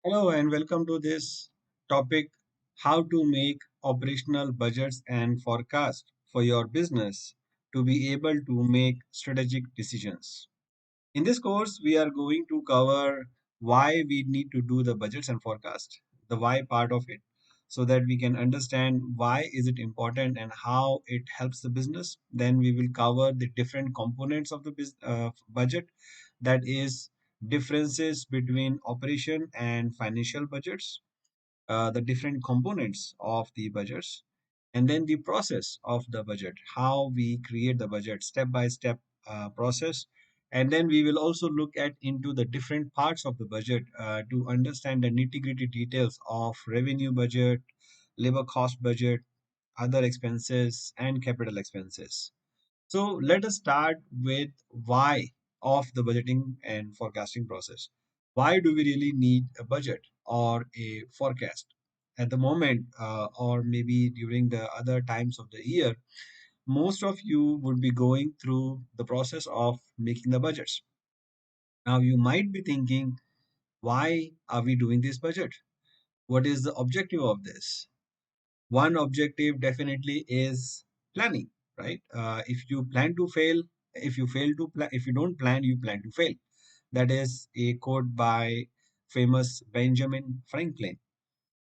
Hello and welcome to this topic, how to make operational budgets and forecast for your business to be able to make strategic decisions. In this course, we are going to cover why we need to do the budgets and forecast, the why part of it, so that we can understand why is it important and how it helps the business. Then we will cover the different components of the budget, that is differences between operation and financial budgets, the different components of the budgets, and then the process of the budget, how we create the budget, step by step process. And then we will also look at into the different parts of the budget to understand the nitty gritty details of revenue budget, labor cost budget, other expenses, and capital expenses. So let us start with why of the budgeting and forecasting process. Why do we really need a budget or a forecast? At the moment, or maybe during the other times of the year, most of you would be going through the process of making the budgets. Now, you might be thinking, why are we doing this budget? What is the objective of this? One objective definitely is planning, right? If you plan to fail, if you fail to plan, if you don't plan, you plan to fail. That is a quote by famous Benjamin Franklin.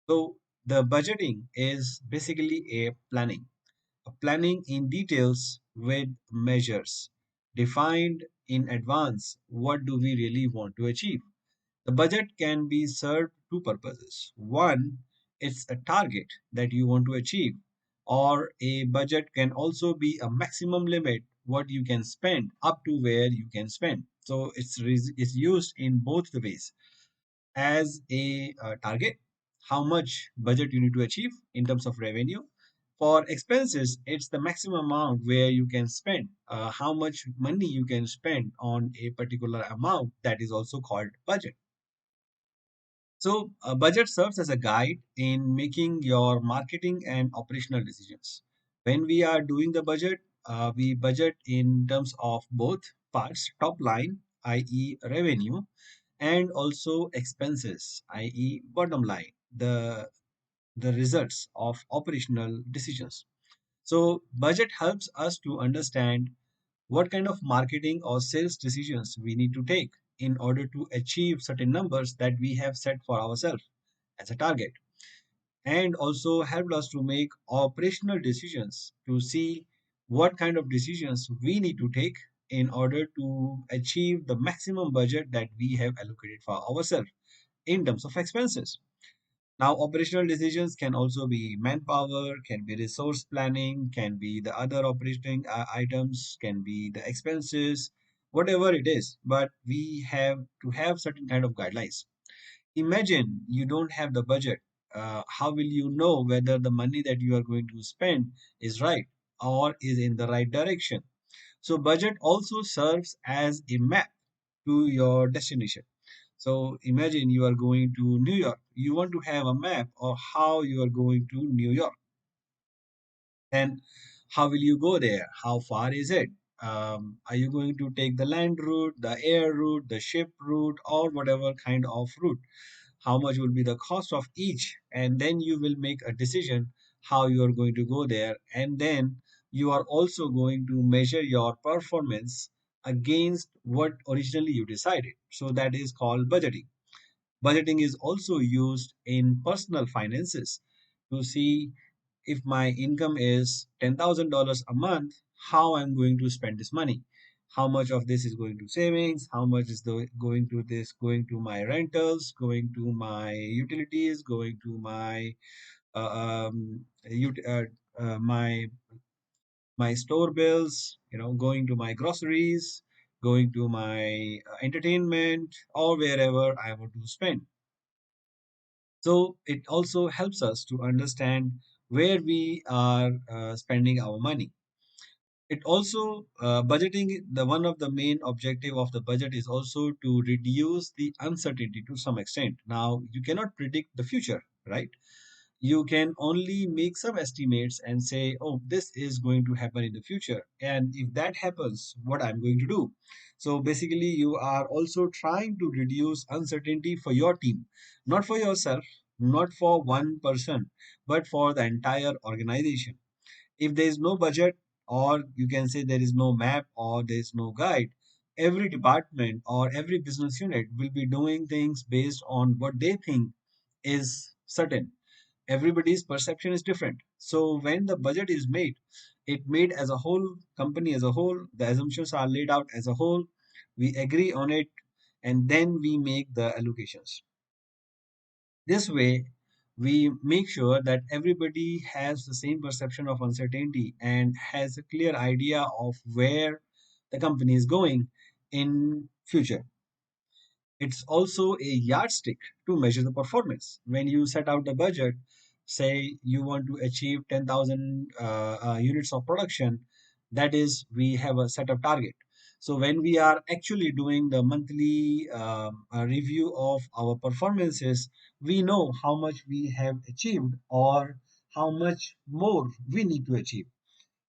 So the budgeting is basically a planning in details with measures defined in advance. What do we really want to achieve? The budget can be served two purposes. One, it's a target that you want to achieve, or a budget can also be a maximum limit what you can spend up to where you can spend. So it's used in both the ways as a target, how much budget you need to achieve in terms of revenue. For expenses, it's the maximum amount where you can spend, how much money you can spend on a particular amount, that is also called budget. So, a budget serves as a guide in making your marketing and operational decisions. When we are doing the budget, we budget in terms of both parts, top line, i.e., revenue, and also expenses, i.e., bottom line, the results of operational decisions. So, budget helps us to understand what kind of marketing or sales decisions we need to take in order to achieve certain numbers that we have set for ourselves as a target, and also helped us to make operational decisions to see what kind of decisions we need to take in order to achieve the maximum budget that we have allocated for ourselves in terms of expenses. Now, operational decisions can also be manpower, can be resource planning, can be the other operating items, can be the expenses, whatever it is. But we have to have certain kind of guidelines. Imagine you don't have the budget. How will you know whether the money that you are going to spend is right or is in the right direction? So, budget also serves as a map to your destination. So imagine you are going to New York. You want to have a map of how you are going to New York. And how will you go there? How far is it? Are you going to take the land route, the air route, the ship route, or whatever kind of route? How much will be the cost of each? And then you will make a decision how you are going to go there. And then you are also going to measure your performance against what originally you decided. So that is called budgeting. Budgeting is also used in personal finances to see if my income is $10,000 a month, how I'm going to spend this money. How much of this is going to savings? How much is going to this? Going to my rentals? Going to my utilities? Going to my uh, um, my store bills? Going to my groceries, going to my entertainment, or wherever I want to spend. So it also helps us to understand where we are spending our money. It also budgeting, the one of the main objective of the budget is also to reduce the uncertainty to some extent. Now you cannot predict the future, right? You can only make some estimates and say, oh, this is going to happen in the future. And if that happens, what I'm going to do. So basically, you are also trying to reduce uncertainty for your team, not for yourself, not for one person, but for the entire organization. If there is no budget, or you can say there is no map or there is no guide, every department or every business unit will be doing things based on what they think is certain. Everybody's perception is different. So when the budget is made, it made as a whole, company as a whole, the assumptions are laid out as a whole, we agree on it, and then we make the allocations. This way, we make sure that everybody has the same perception of uncertainty and has a clear idea of where the company is going in future. It's also a yardstick to measure the performance. When you set out the budget, say you want to achieve 10,000 units of production, that is, we have a set of target. So when we are actually doing the monthly review of our performances, we know how much we have achieved or how much more we need to achieve.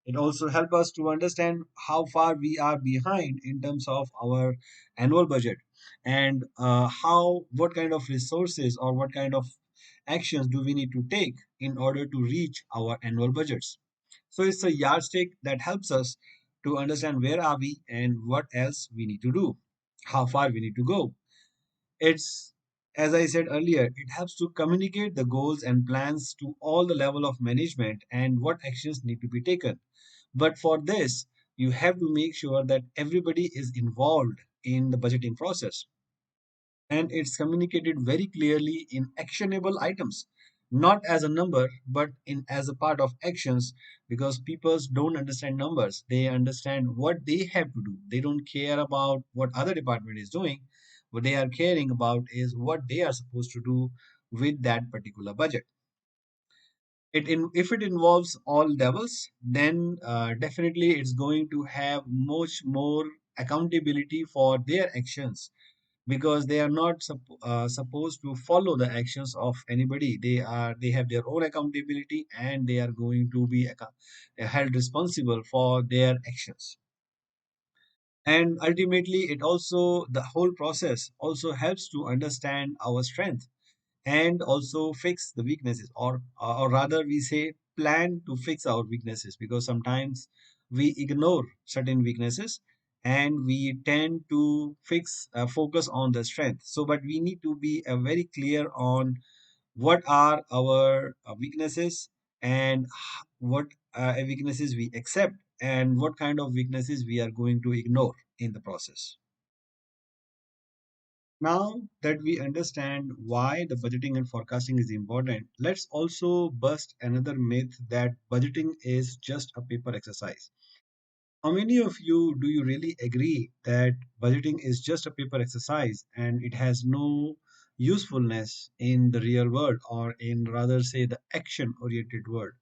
It also helps us to understand how far we are behind in terms of our annual budget, and how what kind of resources or what kind of actions do we need to take in order to reach our annual budgets. So it's a yardstick that helps us to understand where are we and what else we need to do, how far we need to go. It's, as I said earlier, it helps to communicate the goals and plans to all the level of management and what actions need to be taken. But for this, you have to make sure that everybody is involved in the budgeting process, and it's communicated very clearly in actionable items, not as a number, but in as a part of actions, because people don't understand numbers. They understand what they have to do. They don't care about what other department is doing. What they are caring about is what they are supposed to do with that particular budget. If it involves all levels, then definitely it's going to have much more accountability for their actions, because they are not supposed to follow the actions of anybody. They have their own accountability, and they are going to be held responsible for their actions. And ultimately, it also, the whole process also helps to understand our strength and also fix the weaknesses, or rather we say plan to fix our weaknesses, because sometimes we ignore certain weaknesses and we tend to focus on the strength. So but we need to be very clear on what are our weaknesses, and what weaknesses we accept, and what kind of weaknesses we are going to ignore in the process. Now that we understand why the budgeting and forecasting is important, let's also bust another myth that budgeting is just a paper exercise. How many of you do you really agree that budgeting is just a paper exercise and it has no usefulness in the real world, or in rather say the action oriented world?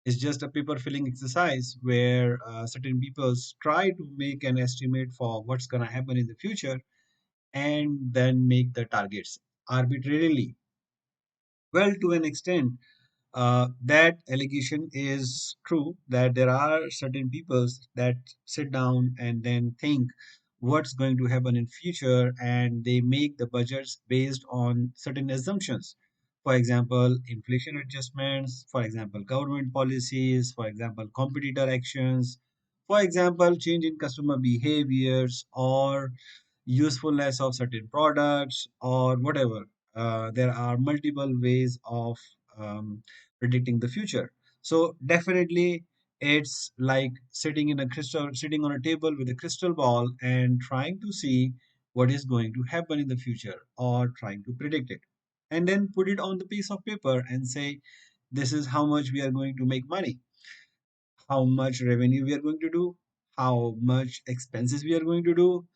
It's just a paper filling exercise where certain people try to make an estimate for what's going to happen in the future and then make the targets arbitrarily. Well, to an extent, that allegation is true, that there are certain people that sit down and then think what's going to happen in future, and they make the budgets based on certain assumptions. For example, inflation adjustments, for example, government policies, for example, competitor actions, for example, change in customer behaviors, or usefulness of certain products, or whatever. There are multiple ways of predicting the future. So definitely, it's like sitting on a table with a crystal ball and trying to see what is going to happen in the future, or trying to predict it, and then put it on the piece of paper and say, this is how much we are going to make money, how much revenue we are going to do, how much expenses we are going to do,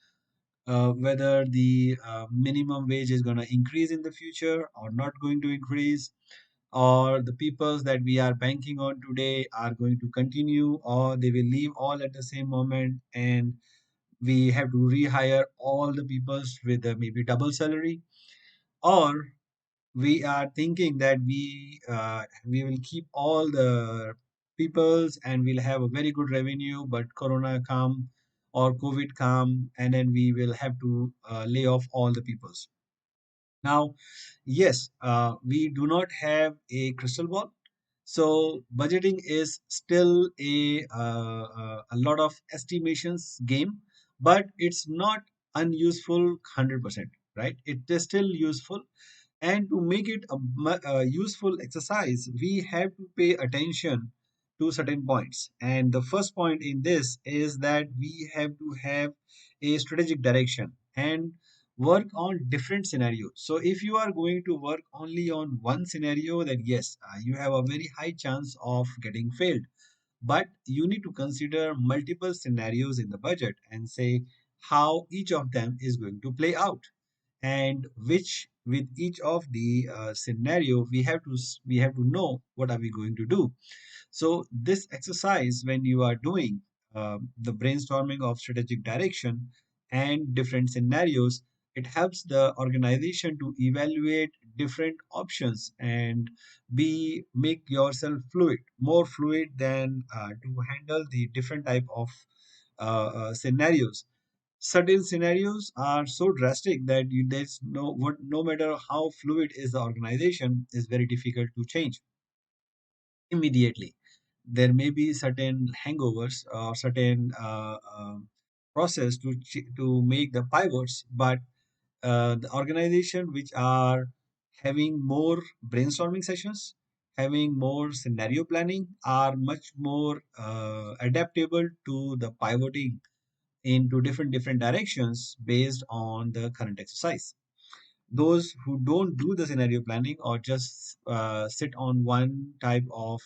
whether the minimum wage is going to increase in the future or not going to increase, or the peoples that we are banking on today are going to continue, or they will leave all at the same moment, and we have to rehire all the peoples with maybe double salary, or We are thinking that we will keep all the peoples and we'll have a very good revenue, but corona come or covid come, and then we will have to lay off all the peoples. Now, yes, we do not have a crystal ball, so budgeting is still a lot of estimations game, but it's not unuseful 100%, right? It is still useful, and to make it a useful exercise, we have to pay attention to certain points. And the first point in this is that we have to have a strategic direction and work on different scenarios. So if you are going to work only on one scenario, then yes, you have a very high chance of getting failed. But you need to consider multiple scenarios in the budget and say how each of them is going to play out, and which with each of the scenario we have to know what are we going to do. So this exercise, when you are doing the brainstorming of strategic direction and different scenarios, it helps the organization to evaluate different options and be make yourself fluid, more fluid than to handle the different type of scenarios. Certain scenarios are so drastic that there's no matter how fluid is the organization, is very difficult to change immediately. There may be certain hangovers or certain process to make the pivots, but the organization which are having more brainstorming sessions, having more scenario planning, are much more adaptable to the pivoting into different directions based on the current exercise. Those who don't do the scenario planning or just sit on one type of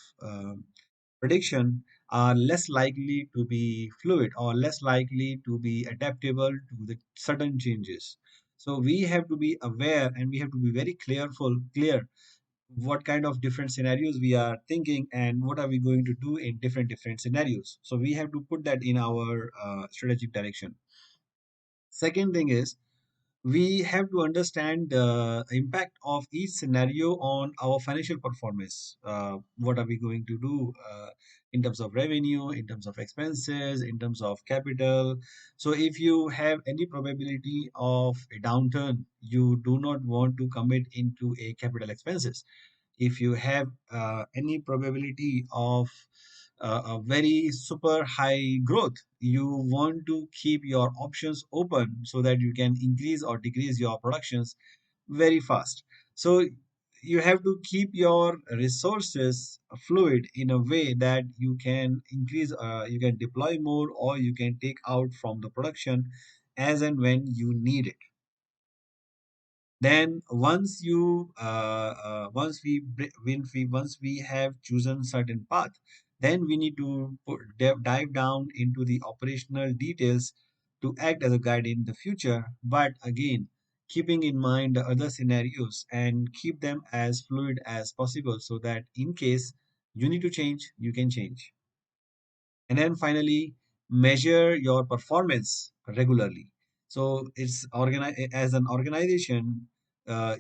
prediction are less likely to be fluid or less likely to be adaptable to the sudden changes. So we have to be aware and we have to be very clear what kind of different scenarios we are thinking and what are we going to do in different scenarios. So we have to put that in our strategic direction. Second thing is, we have to understand the impact of each scenario on our financial performance. What are we going to do in terms of revenue, in terms of expenses, in terms of capital? So, if you have any probability of a downturn, you do not want to commit into a capital expenses. If you have any probability of a very super high growth, you want to keep your options open so that you can increase or decrease your productions very fast. So you have to keep your resources fluid in a way that you can increase, you can deploy more, or you can take out from the production as and when you need it. Then once we have chosen certain path, then we need to dive down into the operational details to act as a guide in the future, but again keeping in mind the other scenarios and keep them as fluid as possible so that in case you need to change, you can change. And then finally, measure your performance regularly. So it's as an organization,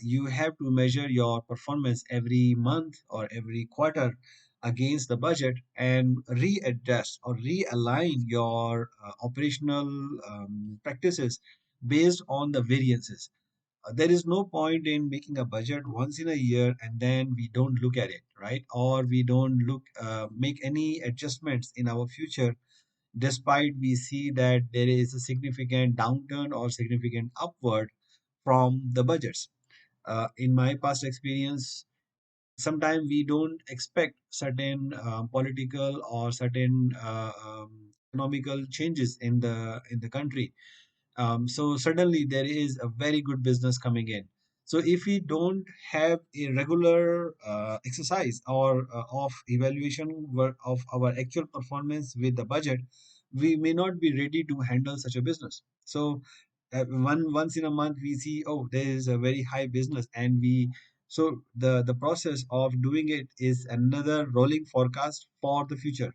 you have to measure your performance every month or every quarter against the budget and readjust or realign your operational practices based on the variances. There is no point in making a budget once in a year and then we don't look at it, right? Or we don't make any adjustments in our future despite we see that there is a significant downturn or significant upward from the budgets. In my past experience, sometimes we don't expect certain political or certain economical changes in the country. So suddenly there is a very good business coming in. So if we don't have a regular exercise or of evaluation of our actual performance with the budget, we may not be ready to handle such a business. So once in a month we see, oh, there is a very high business, and we so the process of doing it is another rolling forecast for the future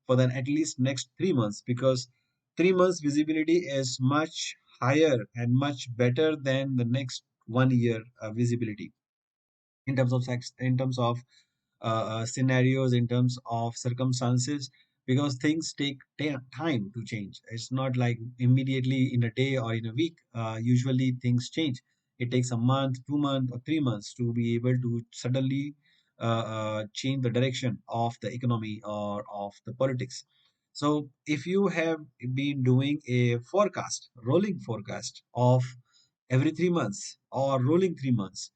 for then at least next 3 months, because 3 months visibility is much higher and much better than the next 1 year visibility. in terms of scenarios, in terms of circumstances, because things take time to change. It's not like immediately in a day or in a week. Usually things change. It takes a month, 2 months, or 3 months to be able to suddenly change the direction of the economy or of the politics. So if you have been doing a forecast, rolling forecast of every 3 months or rolling 3 months,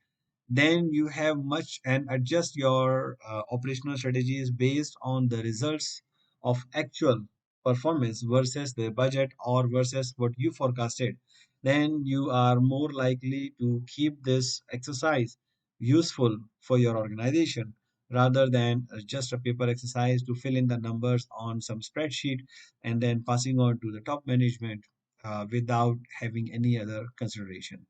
then you have much and adjust your operational strategies based on the results of actual performance versus the budget or versus what you forecasted. Then you are more likely to keep this exercise useful for your organization rather than just a paper exercise to fill in the numbers on some spreadsheet and then passing on to the top management without having any other consideration.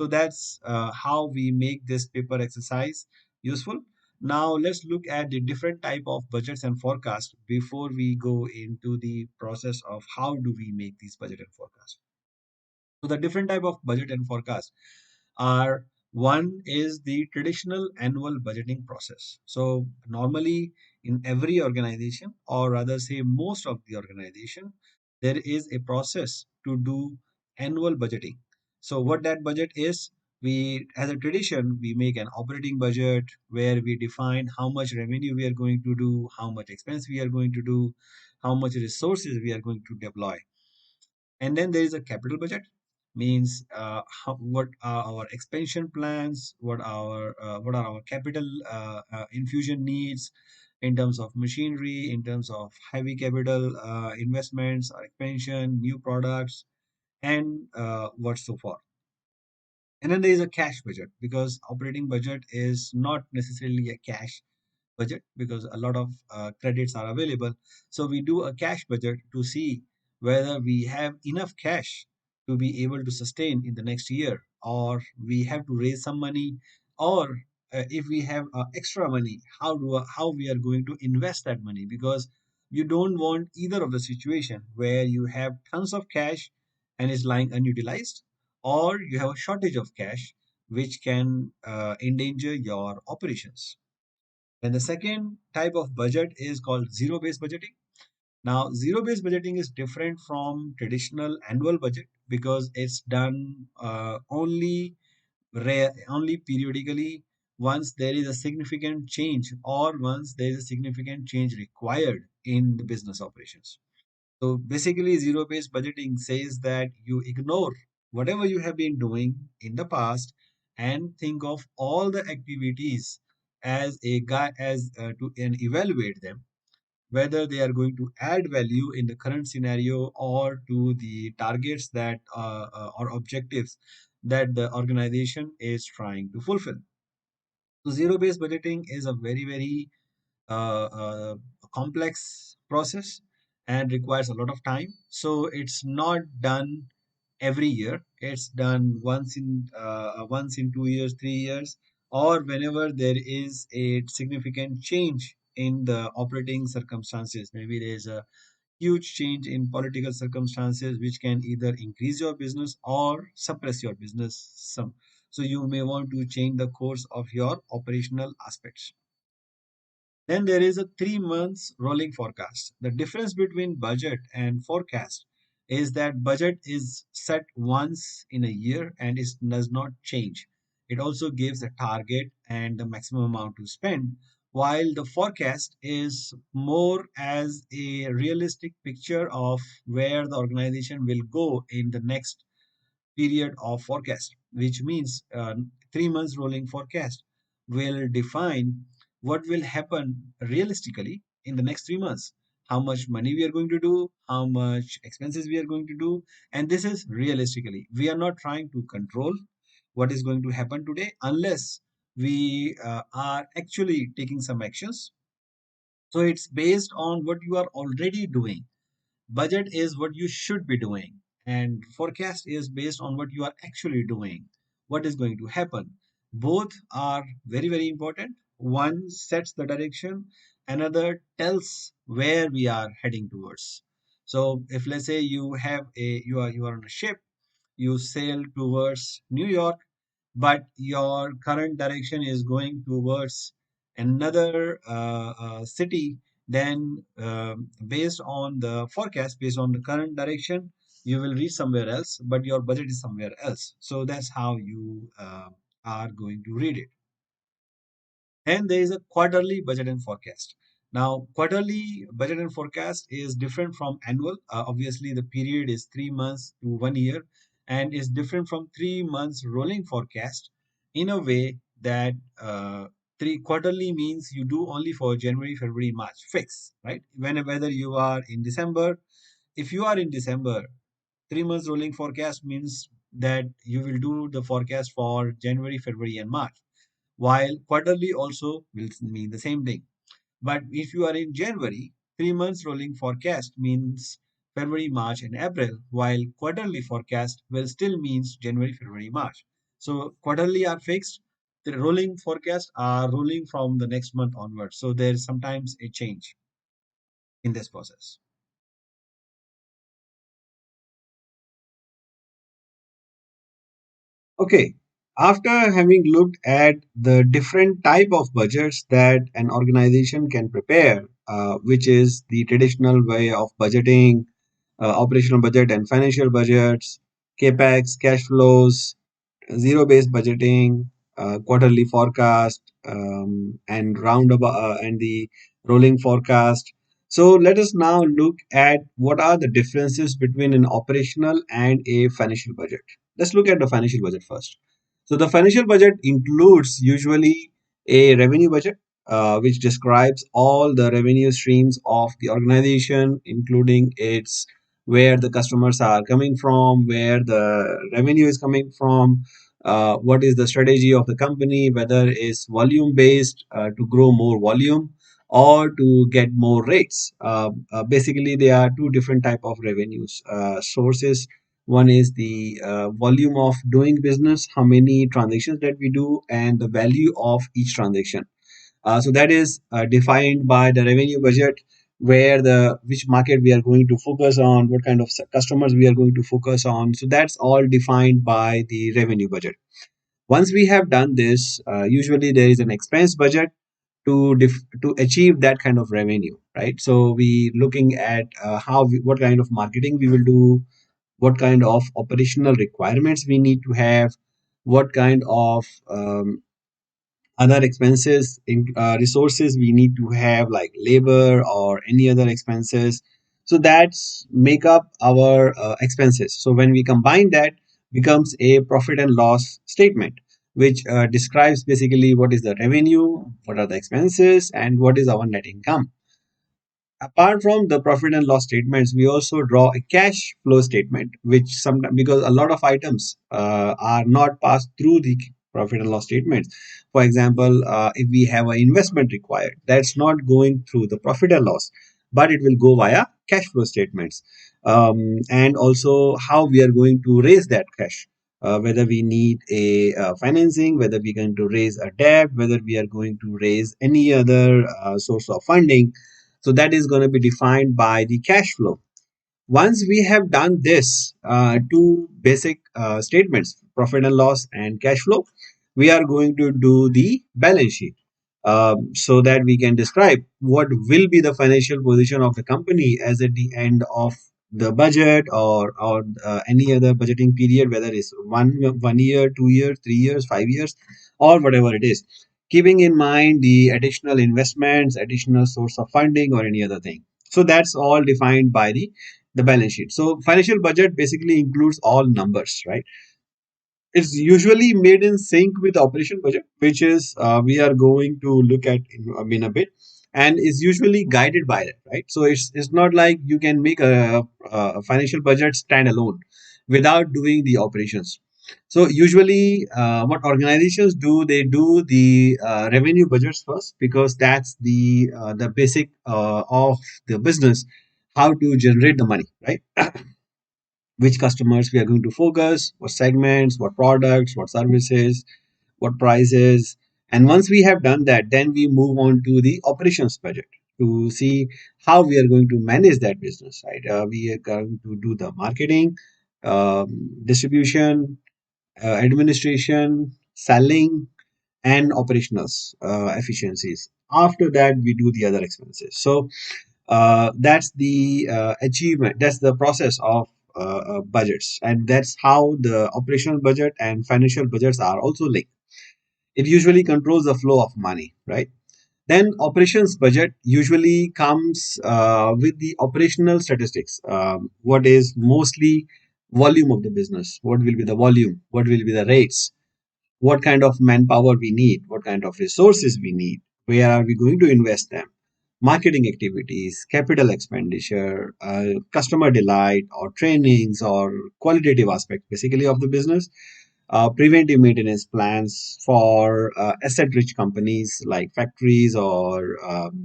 So that's how we make this paper exercise useful. Now let's look at the different type of budgets and forecasts before we go into the process of how do we make these budget and forecast. So the different type of budget and forecast are, one is the traditional annual budgeting process. So normally in every organization, or rather say most of the organization, there is a process to do annual budgeting. So what that budget is, we as a tradition we make an operating budget where we define how much revenue we are going to do, how much expense we are going to do, how much resources we are going to deploy. And then there is a capital budget, means what are our expansion plans, what are our capital infusion needs in terms of machinery, in terms of heavy capital investments or expansion, new products, and what so forth. And then there is a cash budget, because operating budget is not necessarily a cash budget because a lot of credits are available. So we do a cash budget to see whether we have enough cash to be able to sustain in the next year, or we have to raise some money, or if we have extra money, how we are going to invest that money, because you don't want either of the situation where you have tons of cash and is lying unutilized, or you have a shortage of cash which can endanger your operations. And the second type of budget is called zero-based budgeting. Now, zero-based budgeting is different from traditional annual budget because it's done only periodically, once there is a significant change or once there is a significant change required in the business operations. So basically, zero-based budgeting says that you ignore whatever you have been doing in the past and think of all the activities as a guy as to and evaluate them whether they are going to add value in the current scenario or to the targets that or objectives that the organization is trying to fulfill. So zero-based budgeting is a very uh, complex process and requires a lot of time. So it's not done every year. It's done once in 2 years, 3 years, or whenever there is a significant change in the operating circumstances. Maybe there's a huge change in political circumstances which can either increase your business or suppress your business some. So you may want to change the course of your operational aspects. Then there is a 3 months rolling forecast. The difference between budget and forecast is that budget is set once in a year and it does not change. It also gives a target and the maximum amount to spend, while the forecast is more as a realistic picture of where the organization will go in the next period of forecast, which means 3 months rolling forecast will define what will happen realistically in the next 3 months. How much money we are going to do, how much expenses we are going to do, and this is realistically. We are not trying to control what is going to happen today unless we are actually taking some actions. So it's based on what you are already doing. Budget is what you should be doing, and forecast is based on what you are actually doing, what is going to happen. Both are very important. One sets the direction, another tells where we are heading towards. So if let's say you are on a ship, you sail towards New York, but your current direction is going towards another city, then based on the forecast, based on the current direction, you will reach somewhere else, but your budget is somewhere else. So that's how you are going to read it. And there is a quarterly budget and forecast. Now, quarterly budget and forecast is different from annual. Obviously, the period is 3 months to 1 year and is different from 3 months rolling forecast in a way that three quarterly means you do only for January, February, March, fix, right? Whether you are in December, if you are in December, 3 months rolling forecast means that you will do the forecast for January, February, and March, while quarterly also will mean the same thing. But if you are in January, 3 months rolling forecast means February, March, and April, while quarterly forecast will still means January, February, March. So quarterly are fixed. The rolling forecast are rolling from the next month onwards. So there's sometimes a change in this process. Okay, after having looked at the different type of budgets that an organization can prepare, which is the traditional way of budgeting, operational budget and financial budgets, capex, cash flows, zero-based budgeting, quarterly forecast, and roundabout and the rolling forecast. So let us now look at what are the differences between an operational and a financial budget. Let's look at the financial budget first. So the financial budget includes usually a revenue budget, which describes all the revenue streams of the organization, including its where the customers are coming from, where the revenue is coming from, what is the strategy of the company, whether it's volume based to grow more volume or to get more rates. Basically, there are two different type of revenues sources. One is the volume of doing business, how many transactions that we do, and the value of each transaction. So that is defined by the revenue budget, where the which market we are going to focus on, what kind of customers we are going to focus on. So that's all defined by the revenue budget. Once we have done this, usually there is an expense budget to achieve that kind of revenue, right? So we looking at what kind of marketing we will do, what kind of operational requirements we need to have, what kind of other expenses in resources we need to have, like labor or any other expenses. So that's make up our expenses. So when we combine that, becomes a profit and loss statement, which describes basically what is the revenue, what are the expenses, and what is our net income. Apart from the profit and loss statements, we also draw a cash flow statement, which sometimes, because a lot of items are not passed through the profit and loss statements. For example, if we have an investment required, that's not going through the profit and loss, but it will go via cash flow statements. And also how we are going to raise that cash. Whether we need a financing, whether we're going to raise a debt, whether we are going to raise any other source of funding, so that is going to be defined by the cash flow. Once we have done this two basic statements, profit and loss and cash flow, we are going to do the balance sheet, so that we can describe what will be the financial position of the company as at the end of the budget, or any other budgeting period, whether it's 1 year, 2 years, 3 years, 5 years, or whatever it is, keeping in mind the additional investments, additional source of funding, or any other thing. So that's all defined by the balance sheet. So financial budget basically includes all numbers, right? It's usually made in sync with operation budget, which is we are going to look at in a bit, and is usually guided by it, right? So it's not like you can make a financial budget stand alone without doing the operations. So usually, what organizations do, they do the revenue budgets first, because that's the basic of the business, how to generate the money, right? Which customers we are going to focus, what segments, what products, what services, what prices. And once we have done that, then we move on to the operations budget to see how we are going to manage that business, right? We are going to do the marketing, distribution, administration, selling, and operationals efficiencies. After that, we do the other expenses. So that's the achievement. That's the process of budgets, and that's how the operational budget and financial budgets are also linked. It usually controls the flow of money, right? Then operations budget usually comes with the operational statistics. What is mostly volume of the business? What will be the volume? What will be the rates? What kind of manpower we need, what kind of resources we need, where are we going to invest them, marketing activities, capital expenditure, customer delight, or trainings, or qualitative aspect basically of the business. Preventive maintenance plans for asset-rich companies like factories or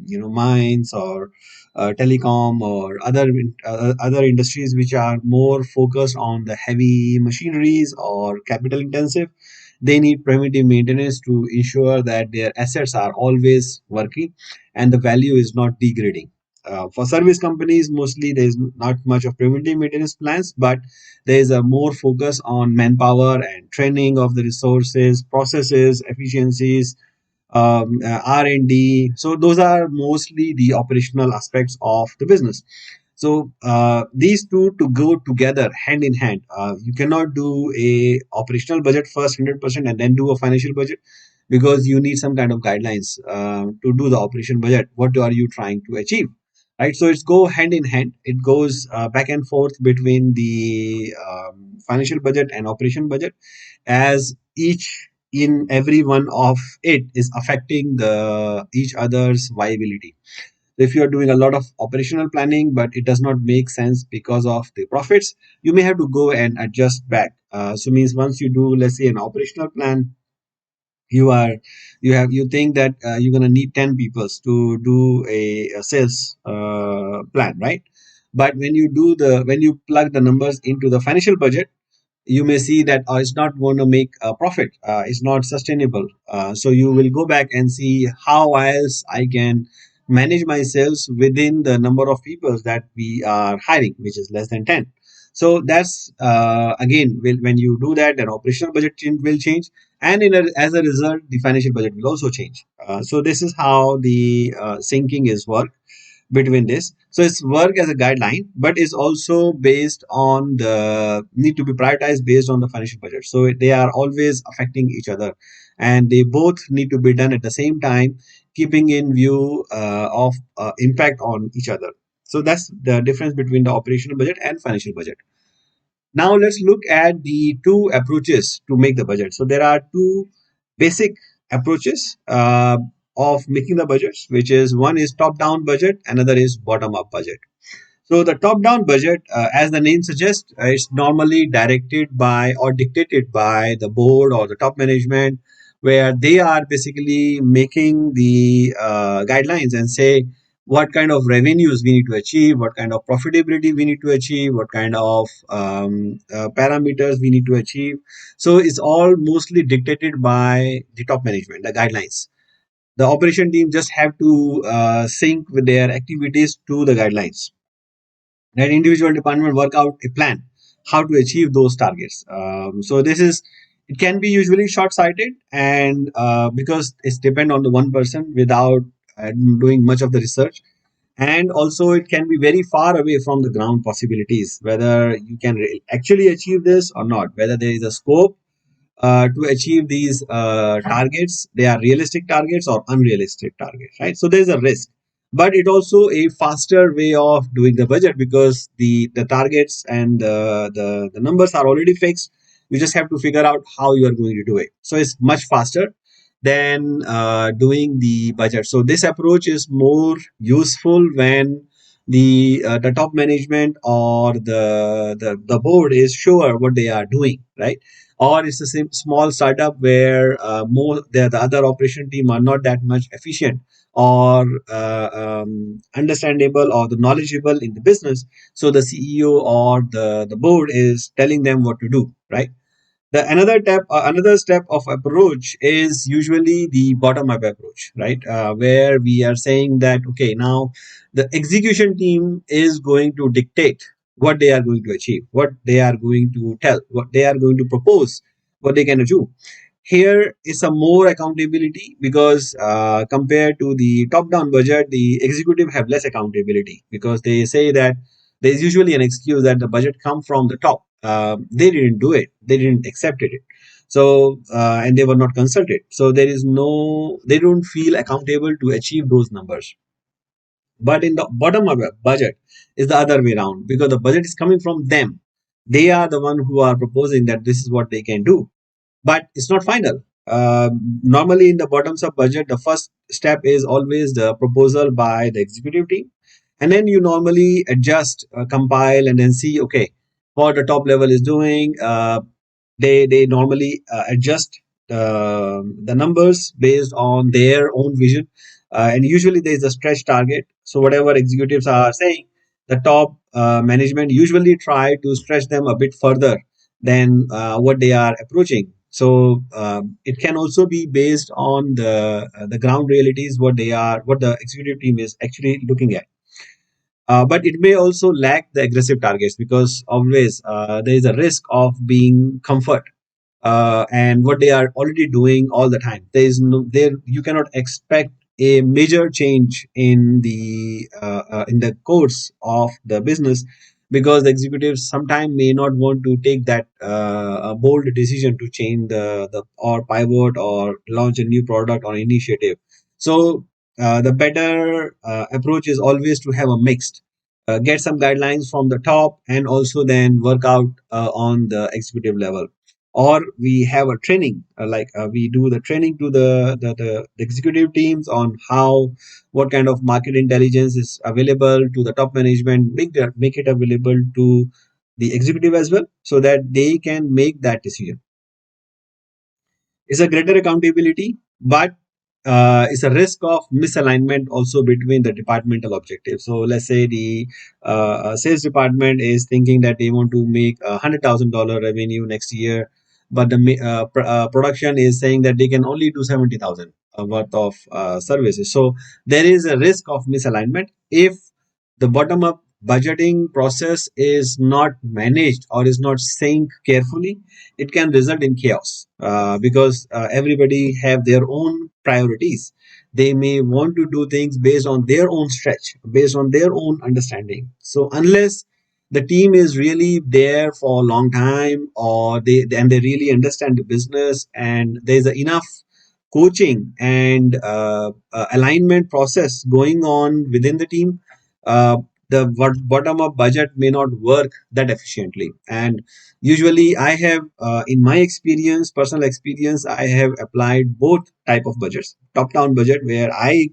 mines or telecom or other industries which are more focused on the heavy machineries or capital intensive. They need preventive maintenance to ensure that their assets are always working and the value is not degrading. For service companies, mostly there is not much of preventive maintenance plans, but there is a more focus on manpower and training of the resources, processes, efficiencies, R&D. So those are mostly the operational aspects of the business. So these two to go together hand in hand. You cannot do a operational budget first 100% and then do a financial budget, because you need some kind of guidelines to do the operation budget. What are you trying to achieve? Right. So it's go hand in hand. It goes back and forth between the financial budget and operation budget, as each in every one of it is affecting the each other's viability. If you are doing a lot of operational planning but it does not make sense because of the profits, you may have to go and adjust back. So means once you do, let's say, an operational plan, you are you think that you're going to need 10 people to do a sales plan, right? But when you plug the numbers into the financial budget, you may see that it's not going to make a profit, it's not sustainable. So you will go back and see how else I can manage my sales within the number of people that we are hiring, which is less than 10. So that's again, when you do that, then operational budget will change, and as a result the financial budget will also change. So this is how the syncing is work between this. So it's work as a guideline, but it's also based on the need to be prioritized based on the financial budget. So they are always affecting each other, and they both need to be done at the same time, keeping in view of impact on each other. So that's the difference between the operational budget and financial budget. Now let's look at the two approaches to make the budget. So there are two basic approaches of making the budgets, which is one is top-down budget, another is bottom-up budget. So the top-down budget, as the name suggests, is normally directed by or dictated by the board or the top management, where they are basically making the guidelines and say what kind of revenues we need to achieve, what kind of profitability we need to achieve, what kind of parameters we need to achieve. So it's all mostly dictated by the top management, the guidelines. The operation team just have to sync with their activities to the guidelines. That individual department work out a plan how to achieve those targets. So this is, it can be usually short-sighted, and because it's depend on the one person without doing much of the research, and also it can be very far away from the ground possibilities, whether you can actually achieve this or not, whether there is a scope to achieve these targets. They are realistic targets or unrealistic targets, right? So there's a risk, but it also a faster way of doing the budget, because the targets and the numbers are already fixed. You just have to figure out how you are going to do it. So it's much faster than doing the budget. So this approach is more useful when the top management or the board is sure what they are doing, right? Or it's a small startup where more the other operation team are not that much efficient or understandable or the knowledgeable in the business. So the CEO or the board is telling them what to do, right? The another step of approach is usually the bottom up approach, right? Where we are saying that okay, now the execution team is going to dictate what they are going to achieve, what they are going to tell, what they are going to propose, what they can do. Here is a more accountability because compared to the top down budget, the executive have less accountability because they say that there's usually an excuse that the budget come from the top. They didn't do it, they didn't accept it, so and they were not consulted, so there is no, they don't feel accountable to achieve those numbers. But in the bottom of a budget is the other way around because the budget is coming from them. They are the one who are proposing that this is what they can do, but it's not final. Normally, in the bottoms up budget, the first step is always the proposal by the executive team, and then you normally adjust, compile, and then see, okay, what the top level is doing. They normally adjust the numbers based on their own vision, and usually there is a stretch target. So whatever executives are saying, the top management usually try to stretch them a bit further than what they are approaching. So it can also be based on the ground realities, what the executive team is actually looking at. But it may also lack the aggressive targets because always there is a risk of being comfort and what they are already doing all the time. There is no there, you cannot expect a major change in the course of the business because the executives sometimes may not want to take that bold decision to change the or pivot or launch a new product or initiative. So the better approach is always to have a mixed, get some guidelines from the top and also then work out on the executive level, or we have a training, we do the training to the executive teams on how, what kind of market intelligence is available to the top management, make it available to the executive as well so that they can make that decision. It's a greater accountability, but it's a risk of misalignment also between the departmental objectives. So let's say the sales department is thinking that they want to make $100,000 revenue next year, but the production is saying that they can only do 70,000 worth of services. So there is a risk of misalignment if the bottom up budgeting process is not managed or is not synced carefully. It can result in chaos because everybody have their own priorities. They may want to do things based on their own stretch, based on their own understanding. So unless the team is really there for a long time, or they really understand the business and there's enough coaching and alignment process going on within the team, uh, the bottom up budget may not work that efficiently. And usually I have, in my experience, personal experience, I have applied both type of budgets. Top down budget where I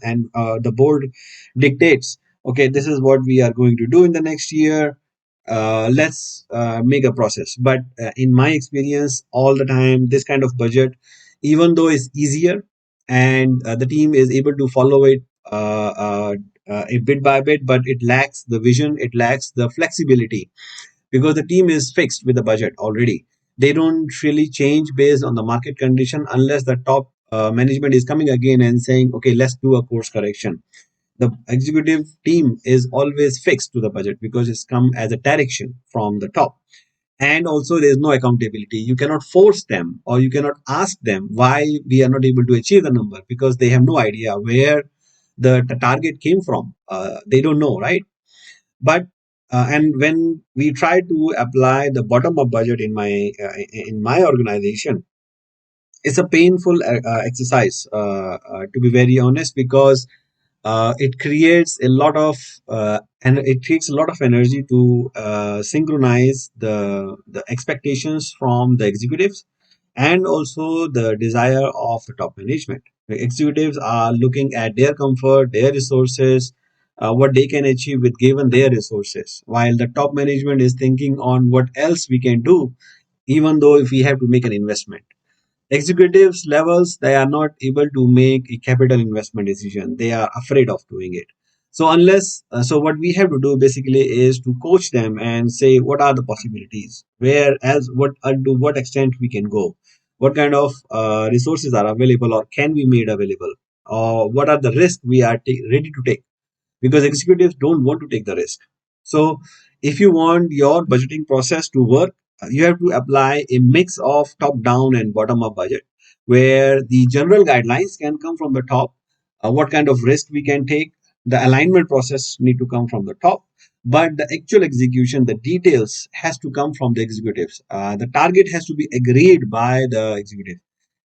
and the board dictates, okay, this is what we are going to do in the next year. Let's make a process. But in my experience, all the time, this kind of budget, even though it's easier and the team is able to follow it a bit by bit, but it lacks the vision, it lacks the flexibility because the team is fixed with the budget already. They don't really change based on the market condition unless the top management is coming again and saying, okay, let's do a course correction. The executive team is always fixed to the budget because it's come as a direction from the top. And also there is no accountability. You cannot force them or you cannot ask them why we are not able to achieve the number because they have no idea where the target came from. They don't know, right? But and when we try to apply the bottom up budget in my organization, it's a painful exercise, to be very honest, because it creates a lot of and it takes a lot of energy to synchronize the expectations from the executives and also the desire of the top management. The executives are looking at their comfort, their resources, what they can achieve with given their resources, while the top management is thinking on what else we can do, even though if we have to make an investment. Executives levels, they are not able to make a capital investment decision. They are afraid of doing it. So unless so what we have to do basically is to coach them and say what are the possibilities, where else, what to what extent we can go, what kind of resources are available or can be made available, or what are the risks we are ready to take, because executives don't want to take the risk. So if you want your budgeting process to work, you have to apply a mix of top down and bottom up budget, where the general guidelines can come from the top, what kind of risk we can take, the alignment process need to come from the top, but the actual execution, the details has to come from the executives. The target has to be agreed by the executive.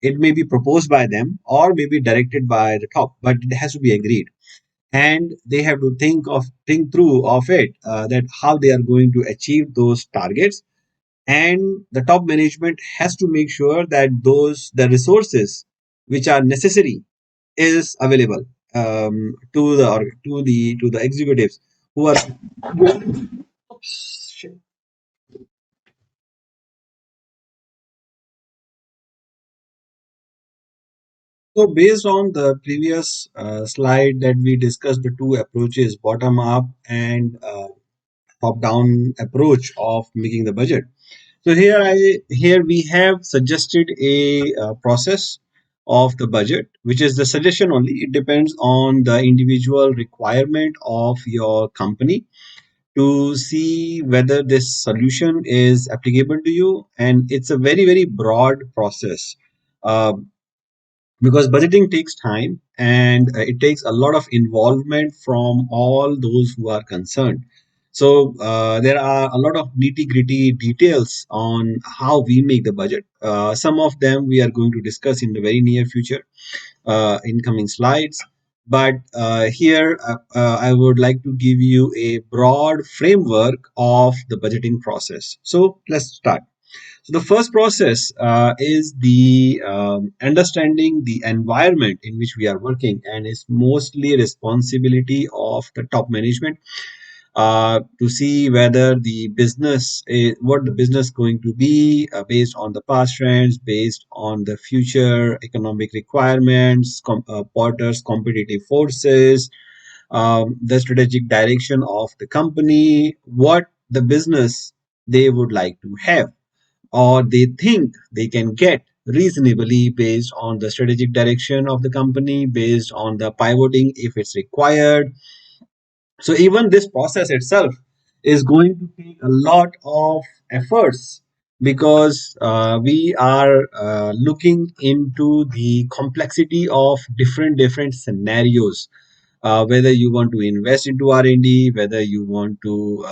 It may be proposed by them or maybe directed by the top, but it has to be agreed, and they have to think through of it, that how they are going to achieve those targets. And the top management has to make sure that those the resources which are necessary is available, to the executives who are. Oops, shit. So, based on the previous slide that we discussed, the two approaches, bottom up and top down approach of making the budget. So here we have suggested a process of the budget, which is the suggestion only. It depends on the individual requirement of your company to see whether this solution is applicable to you, and it's a very broad process. Uh, because budgeting takes time, and it takes a lot of involvement from all those who are concerned. So there are a lot of nitty gritty details on how we make the budget. Some of them we are going to discuss in the very near future, in coming slides. But here I would like to give you a broad framework of the budgeting process. So let's start. So the first process is the understanding the environment in which we are working, and is mostly responsibility of the top management to see whether the business is what the business going to be, based on the past trends, based on the future economic requirements, Porter's competitive forces, the strategic direction of the company, what the business they would like to have, or they think they can get reasonably based on the strategic direction of the company, based on the pivoting if it's required. So even this process itself is going to take a lot of efforts, because we are looking into the complexity of different scenarios, whether you want to invest into R&D, whether you want to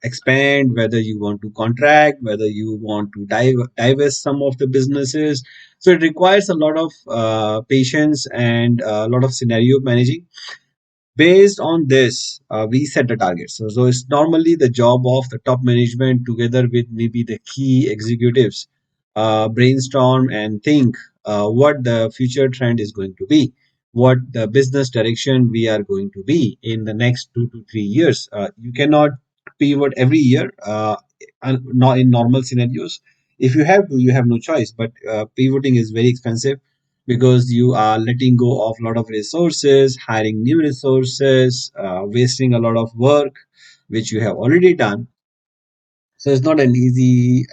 expand, whether you want to contract, whether you want to divest some of the businesses. So it requires a lot of patience and a lot of scenario managing. Based on this, we set the targets. So it's normally the job of the top management, together with maybe the key executives, brainstorm and think what the future trend is going to be, what the business direction we are going to be in the next 2 to 3 years. You cannot pivot every year, not in normal scenarios. If you have to, you have no choice. But pivoting is very expensive, because you are letting go of a lot of resources, hiring new resources, wasting a lot of work which you have already done. So it's not an easy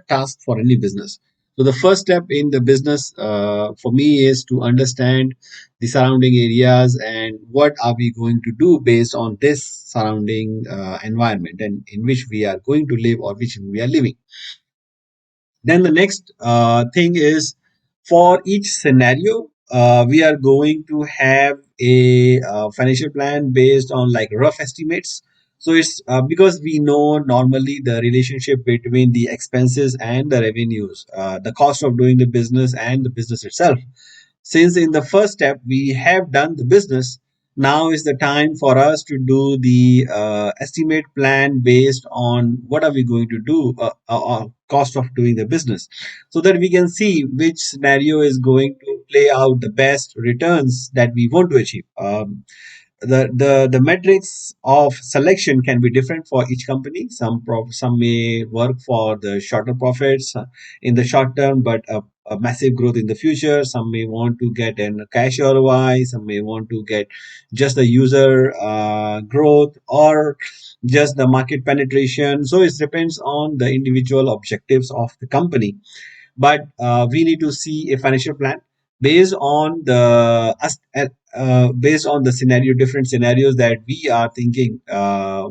task for any business. So the first step in the business, for me, is to understand the surrounding areas and what are we going to do based on this surrounding environment, and in which we are going to live, or which we are living. Then the next thing is, for each scenario, we are going to have a financial plan based on like rough estimates. So it's because we know normally the relationship between the expenses and the revenues, the cost of doing the business and the business itself. Since in the first step we have done the business, now is the time for us to do the estimate plan based on what are we going to do, cost of doing the business, so that we can see which scenario is going to play out the best returns that we want to achieve. The metrics of selection can be different for each company. Some may work for the shorter profits in the short term, but a massive growth in the future. Some may want to get an cash ROI. Some may want to get just the user growth, or just the market penetration. So it depends on the individual objectives of the company. But we need to see a financial plan. based on the scenario, different scenarios that we are thinking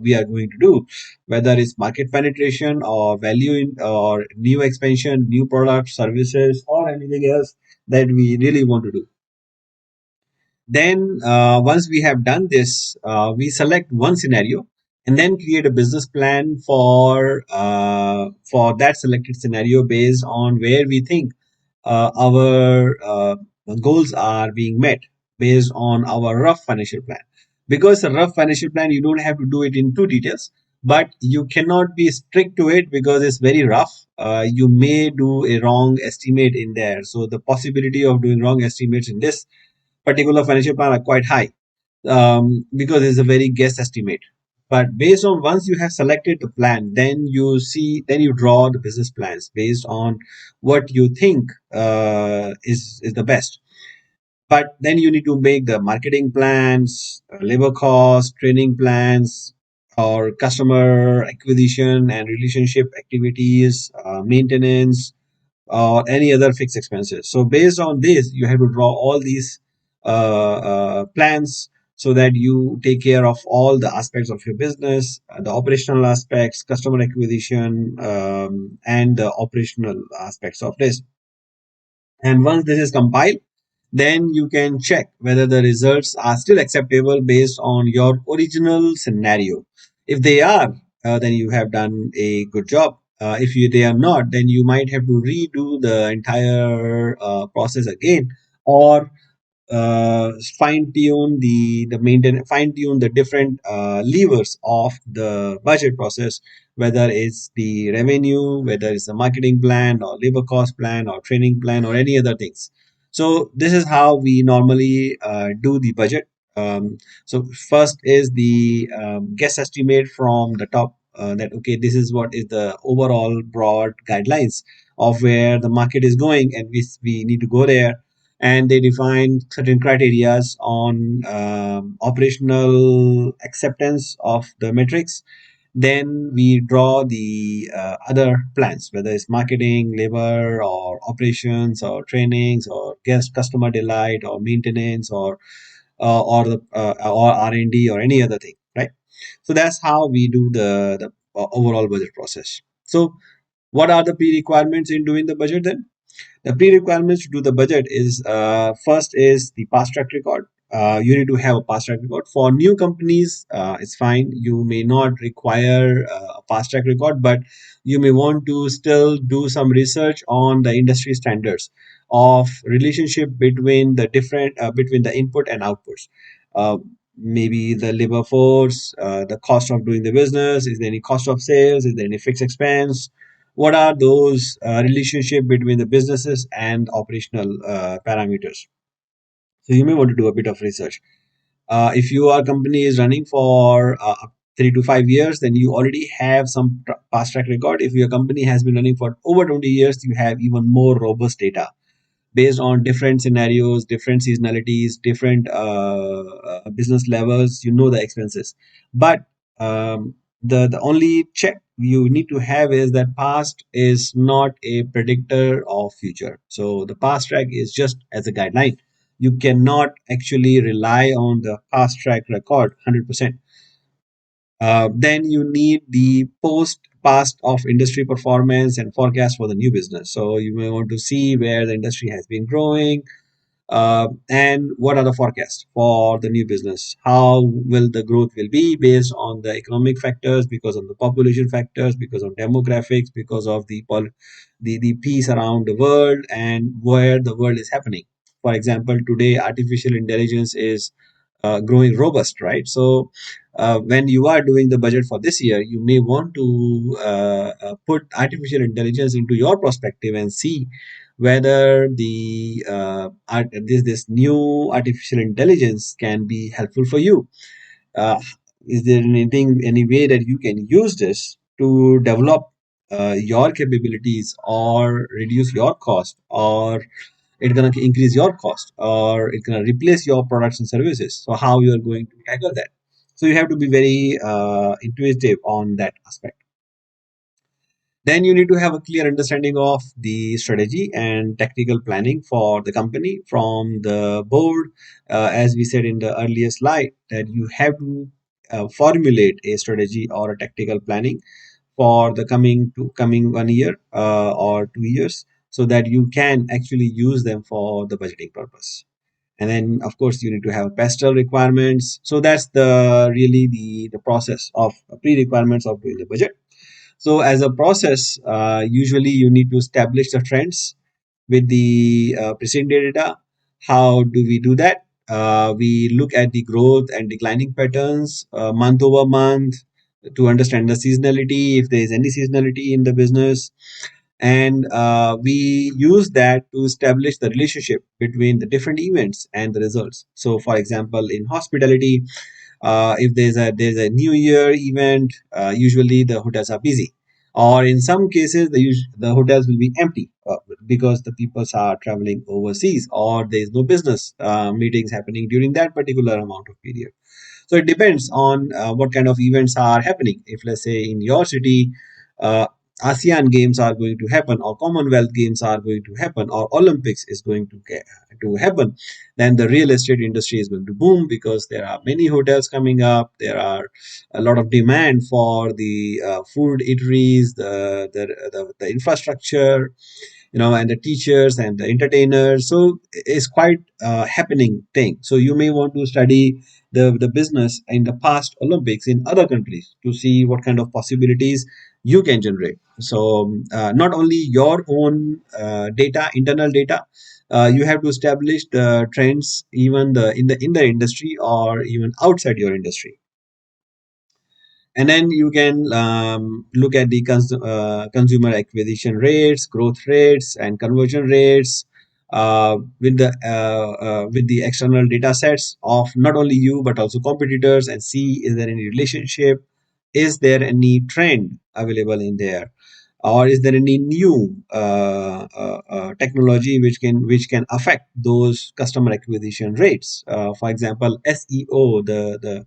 we are going to do, whether it's market penetration or value in or new expansion, new products, services, or anything else that we really want to do. Then, once we have done this, we select one scenario and then create a business plan for that selected scenario based on where we think our goals are being met based on our rough financial plan. Because a rough financial plan, you don't have to do it in too details, but you cannot be strict to it because it's very rough. You may do a wrong estimate in there. So the possibility of doing wrong estimates in this particular financial plan are quite high, because it's a very guess estimate. But based on once you have selected the plan, then you draw the business plans based on what you think is the best. But then you need to make the marketing plans, labor costs, training plans, or customer acquisition and relationship activities, maintenance, or any other fixed expenses. So based on this, you have to draw all these plans so that you take care of all the aspects of your business, the operational aspects, customer acquisition, and the operational aspects of this. And once this is compiled, then you can check whether the results are still acceptable based on your original scenario. If they are, then you have done a good job. They are not, then you might have to redo the entire process again, or fine tune the different levers of the budget process, whether it's the revenue, whether it's the marketing plan or labor cost plan or training plan or any other things. So this is how we normally do the budget. So first is the guess estimate from the top, that okay, this is what is the overall broad guidelines of where the market is going, and we need to go there. And they define certain criterias on operational acceptance of the metrics. Then we draw the other plans, whether it's marketing, labor, or operations, or trainings, or guest customer delight, or maintenance, or R&D, or any other thing, right? So that's how we do the overall budget process. So what are the pre-requirements in doing the budget then? The pre-requirements to do the budget is, first is the past track record. You need to have a past track record. For new companies, it's fine. You may not require a past track record, but you may want to still do some research on the industry standards of relationship between the input and outputs. Uh, Maybe the labor force, the cost of doing the business. Is there any cost of sales? Is there any fixed expense? What are those relationship between the businesses and operational parameters? So you may want to do a bit of research. If your company is running for 3 to 5 years, then you already have some past track record. If your company has been running for over 20 years, you have even more robust data based on different scenarios, different seasonalities, different business levels. You know the expenses, but the only check you need to have is that past is not a predictor of future. So the past track is just as a guideline. You cannot actually rely on the past track record 100%. Then you need the post past of industry performance and forecast for the new business. So you may want to see where the industry has been growing, and what are the forecasts for the new business. How will the growth will be based on the economic factors, because of the population factors, because of demographics, because of the peace around the world and where the world is happening. For example, today artificial intelligence is growing robust, right? So when you are doing the budget for this year, you may want to put artificial intelligence into your perspective and see whether this new artificial intelligence can be helpful for you. Uh, is there any way that you can use this to develop your capabilities, or reduce your cost, or it's going to increase your cost, or it's going to replace your products and services? So how you are going to tackle that? So you have to be very intuitive on that aspect. Then you need to have a clear understanding of the strategy and tactical planning for the company from the board. As we said in the earlier slide, that you have to formulate a strategy or a tactical planning for the coming 1 year or 2 years, so that you can actually use them for the budgeting purpose. And then of course you need to have pastel requirements. So that's the really the process of pre-requirements of doing the budget. So as a process, usually you need to establish the trends with the preceding data. How do we do that? We look at the growth and declining patterns month over month to understand the seasonality, if there is any seasonality in the business. And we use that to establish the relationship between the different events and the results. So, for example, in hospitality, if there's a New Year event, usually the hotels are busy, or in some cases the hotels will be empty because the people are traveling overseas, or there is no business meetings happening during that particular amount of period. So it depends on what kind of events are happening. If let's say in your city, uh, ASEAN games are going to happen, or Commonwealth games are going to happen, or Olympics is going to happen, then the real estate industry is going to boom because there are many hotels coming up. There are a lot of demand for the food eateries, the infrastructure, and the teachers and the entertainers. So it's quite a happening thing. So you may want to study the business in the past Olympics in other countries to see what kind of possibilities you can generate. So not only your own data, internal data, you have to establish the trends even in the industry or even outside your industry. And then you can look at the consumer acquisition rates, growth rates, and conversion rates with the external data sets of not only you but also competitors, and see is there any relationship, is there any trend available in there, or is there any new technology which can affect those customer acquisition rates. For example, SEO, the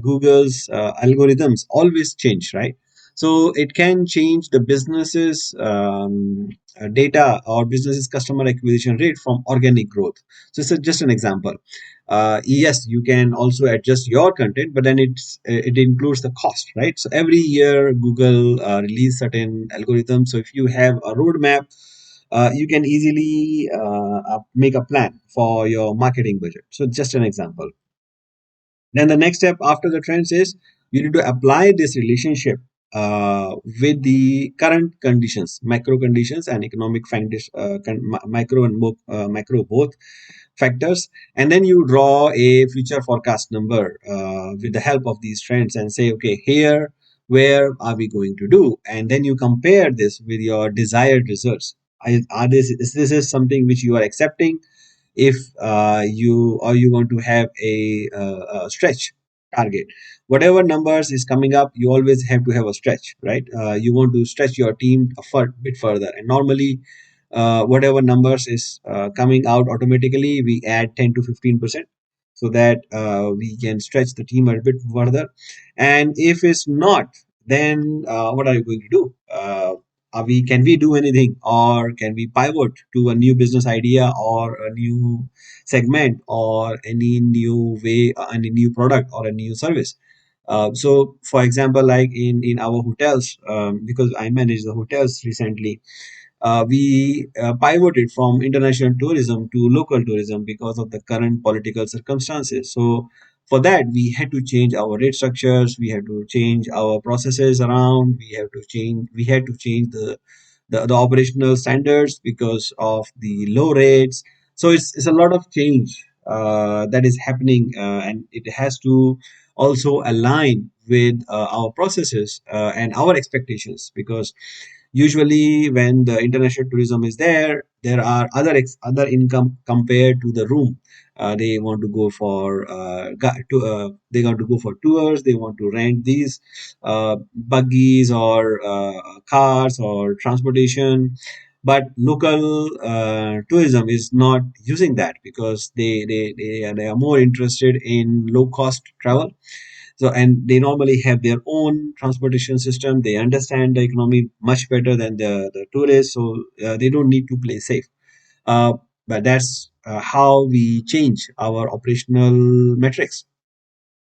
Google's algorithms always change, right? So it can change the business's data or business's customer acquisition rate from organic growth. So it's just an example. Yes, you can also adjust your content, but then it includes the cost, right? So every year Google release certain algorithms. So if you have a roadmap, you can easily make a plan for your marketing budget. So just an example. Then the next step after the trends is you need to apply this relationship with the current conditions, macro conditions and economic micro and macro both factors, and then you draw a future forecast number with the help of these trends and say, okay, here where are we going to do, and then you compare this with your desired results. Is this something which you are accepting? If you want to have a stretch target, whatever numbers is coming up, you always have to have a stretch, right? You want to stretch your team a bit further, and normally whatever numbers is coming out automatically, we add 10 to 15% so that we can stretch the team a bit further. And if it's not, then what are you going to do? Can we do anything, or can we pivot to a new business idea or a new segment or any new way, any new product or a new service? So for example, like in our hotels, because I managed the hotels recently, we pivoted from international tourism to local tourism because of the current political circumstances. So for that, we had to change our rate structures, we had to change our processes around, we had to change the operational standards because of the low rates. So it's a lot of change that is happening, and it has to also align with our processes and our expectations, because usually when the international tourism is there, there are other income compared to the room. They want to go for they want to go for tours, they want to rent these buggies or cars or transportation. But local tourism is not using that because they are more interested in low cost travel. So, and they normally have their own transportation system. They understand the economy much better than the tourists, so they don't need to play safe. Uh, but that's how we change our operational metrics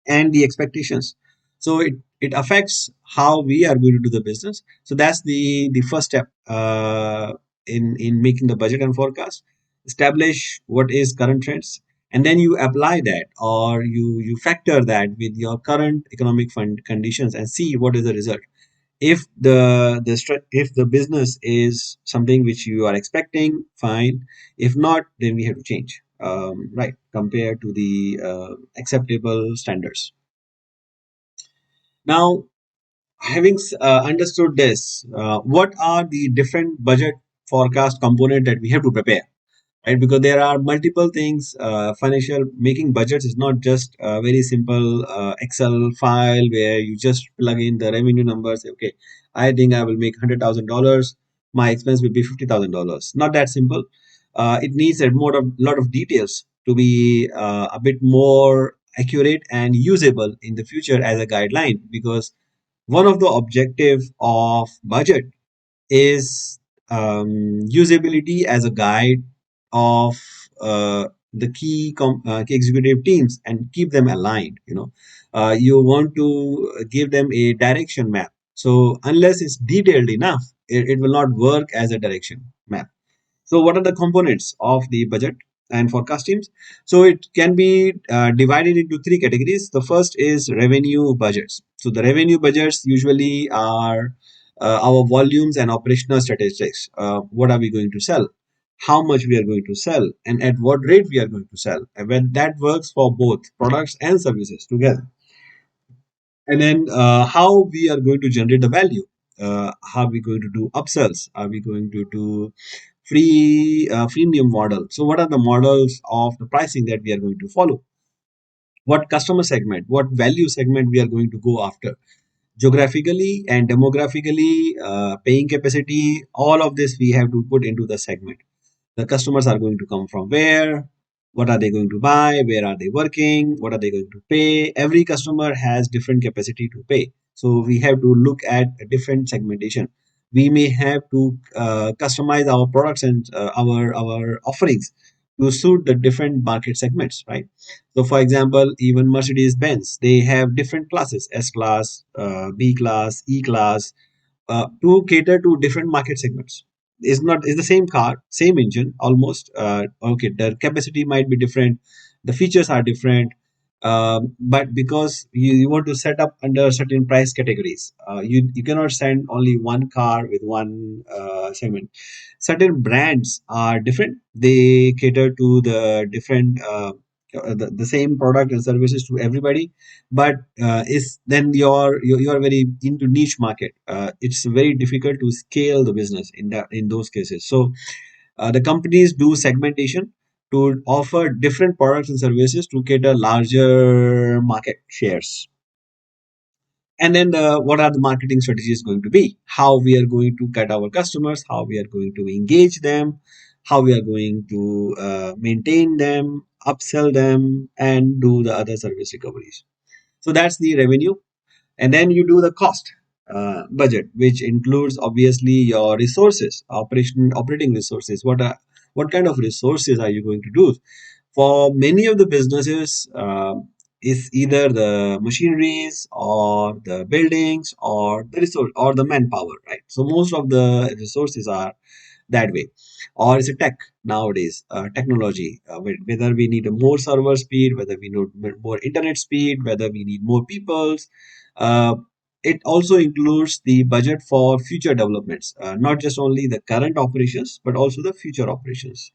and the expectations. So it affects how we are going to do the business. So that's the first step in making the budget and forecast. Establish what is current trends, and then you apply that, or you factor that with your current economic fund conditions and see what is the result. If if the business is something which you are expecting, fine. If not, then we have to change, right, compared to the acceptable standards. Now, having understood this, what are the different budget forecast component that we have to prepare, right? Because there are multiple things. Financial making budgets is not just a very simple Excel file where you just plug in the revenue numbers. Say, okay, I think I will make $100,000. My expense will be $50,000. Not that simple. It needs a lot of details to be a bit more accurate and usable in the future as a guideline, because one of the objective of budget is usability as a guide of the key executive teams and keep them aligned. You want to give them a direction map. So unless it's detailed enough, it will not work as a direction map. So, what are the components of the budget and forecast teams? So, it can be divided into three categories. The first is revenue budgets. So, the revenue budgets usually are our volumes and operational statistics. What are we going to sell? How much we are going to sell, and at what rate we are going to sell. And when that works for both products and services together. And then how we are going to generate the value. How are we going to do upsells? Are we going to do freemium model? So what are the models of the pricing that we are going to follow? What customer segment, what value segment we are going to go after? Geographically and demographically, paying capacity, all of this we have to put into the segment. The customers are going to come from where, what are they going to buy, where are they working, what are they going to pay. Every customer has different capacity to pay, so we have to look at a different segmentation. We may have to customize our products and our offerings to suit the different market segments, right? So for example, even Mercedes Benz, they have different classes: S class, B class, E class, to cater to different market segments. It's the same car, same engine almost. Okay, the capacity might be different, the features are different, but because you want to set up under certain price categories, you cannot send only one car with one segment. Certain brands are different; they cater to the different. The same product and services to everybody, but is then you're very into niche market. It's very difficult to scale the business in those cases. So the companies do segmentation to offer different products and services to cater larger market shares. And then what are the marketing strategies going to be? How we are going to get our customers, how we are going to engage them, how we are going to maintain them, upsell them, and do the other service recoveries. So that's the revenue. And then you do the cost budget, which includes obviously your resources, operating resources. What kind of resources are you going to do? For many of the businesses, is either the machineries or the buildings or the resource or the manpower, right? So most of the resources are that way. Or it's a tech nowadays, technology, whether we need a more server speed, whether we need more internet speed, whether we need more peoples. uh, it also includes the budget for future developments, not just only the current operations but also the future operations.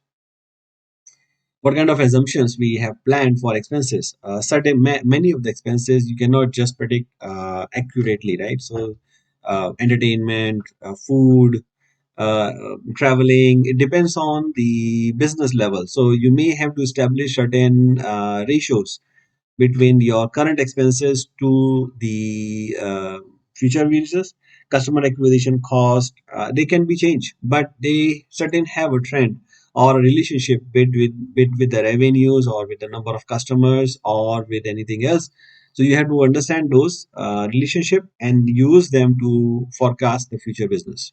What kind of assumptions we have planned for expenses? Many of the expenses you cannot just predict accurately, right? So entertainment, food, uh, traveling, it depends on the business level. So you may have to establish certain ratios between your current expenses to the future users. Customer acquisition cost, they can be changed, but they certain have a trend or a relationship with the revenues or with the number of customers or with anything else. So you have to understand those relationship and use them to forecast the future business.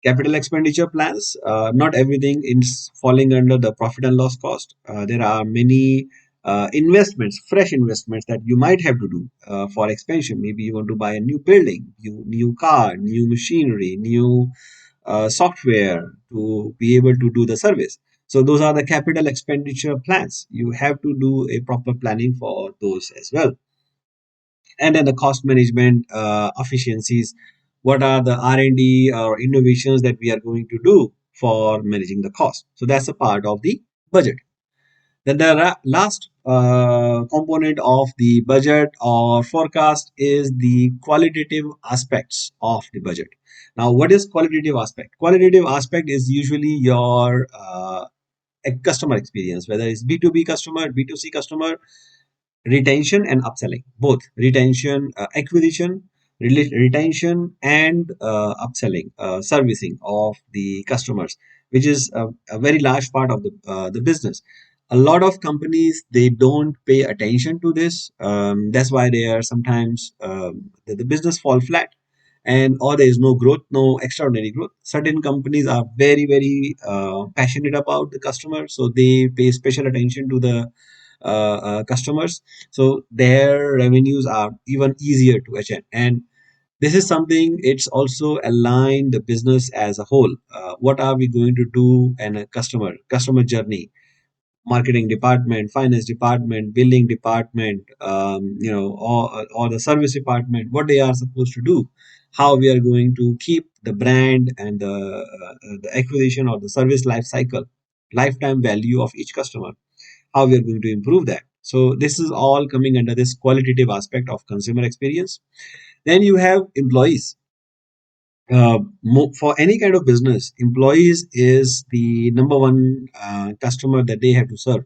Capital expenditure plans, not everything is falling under the profit and loss cost. There are many investments, fresh investments that you might have to do for expansion. Maybe you want to buy a new building, new car, new machinery, new software to be able to do the service. So those are the capital expenditure plans. You have to do a proper planning for those as well. And then the cost management efficiencies. What are the R&D or innovations that we are going to do for managing the cost? So that's a part of the budget. Then the last component of the budget or forecast is the qualitative aspects of the budget. Now, what is qualitative aspect? Qualitative aspect is usually your customer experience, whether it's B2B customer, B2C customer, retention and upselling, both retention, acquisition, retention and upselling, servicing of the customers, which is a very large part of the business. A lot of companies, they don't pay attention to this. That's why they are sometimes the business fall flat, and or there is no growth, no extraordinary growth. Certain companies are very passionate about the customer, so they pay special attention to the customers, so their revenues are even easier to achieve. And this is something, it's also align the business as a whole. What are we going to do and a customer journey, marketing department, finance department, billing department, or the service department, what they are supposed to do, how we are going to keep the brand and the acquisition or the service life cycle, lifetime value of each customer, how we are going to improve that. So this is all coming under this qualitative aspect of consumer experience. Then you have employees. For any kind of business, employees is the number one customer that they have to serve.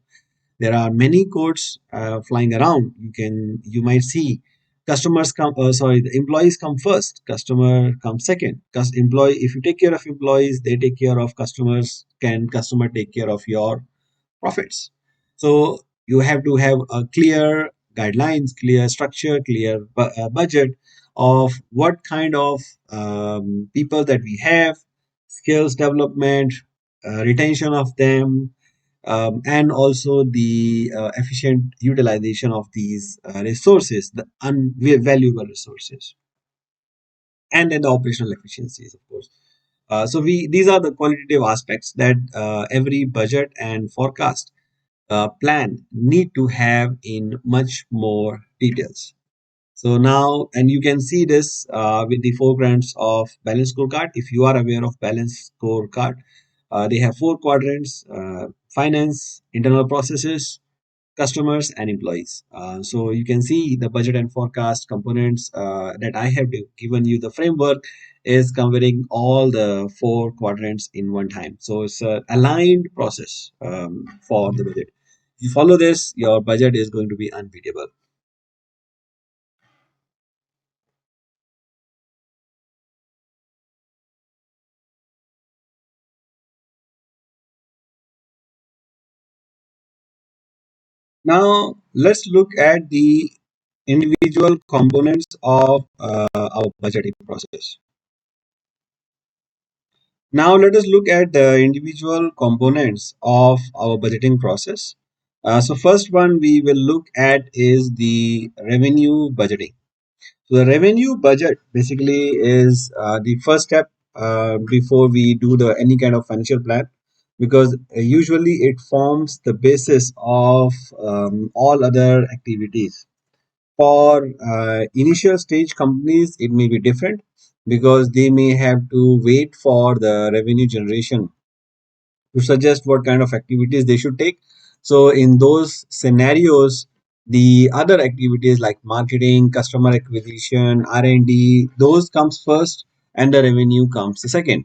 There are many quotes flying around. You might see customers come. Sorry, the employees come first. Customer comes second. Because employee, if you take care of employees, they take care of customers. Can customer take care of your profits? So you have to have a clear guidelines, clear structure, clear budget of what kind of people that we have, skills development, retention of them, and also the efficient utilization of these resources, the valuable resources, and then the operational efficiencies, of course. So we these are the qualitative aspects that every budget and forecast plan need to have in much more details. So now, and you can see this with the four quadrants of balance scorecard. If you are aware of balance scorecard, they have four quadrants: finance, internal processes, customers, and employees. So you can see the budget and forecast components that I have given you. The framework is covering all the four quadrants in one time. So it's an aligned process for the budget. If you follow this, your budget is going to be unbeatable. Now, let's look at the individual components of our budgeting process. Now, let us look at the individual components of our budgeting process. So, first one we will look at is the revenue budgeting. So, the revenue budget basically is the first step before we do the any kind of financial plan, because usually it forms the basis of all other activities. For initial stage companies, it may be different because they may have to wait for the revenue generation to suggest what kind of activities they should take. So in those scenarios, the other activities like marketing, customer acquisition, R&D, those comes first and the revenue comes the second.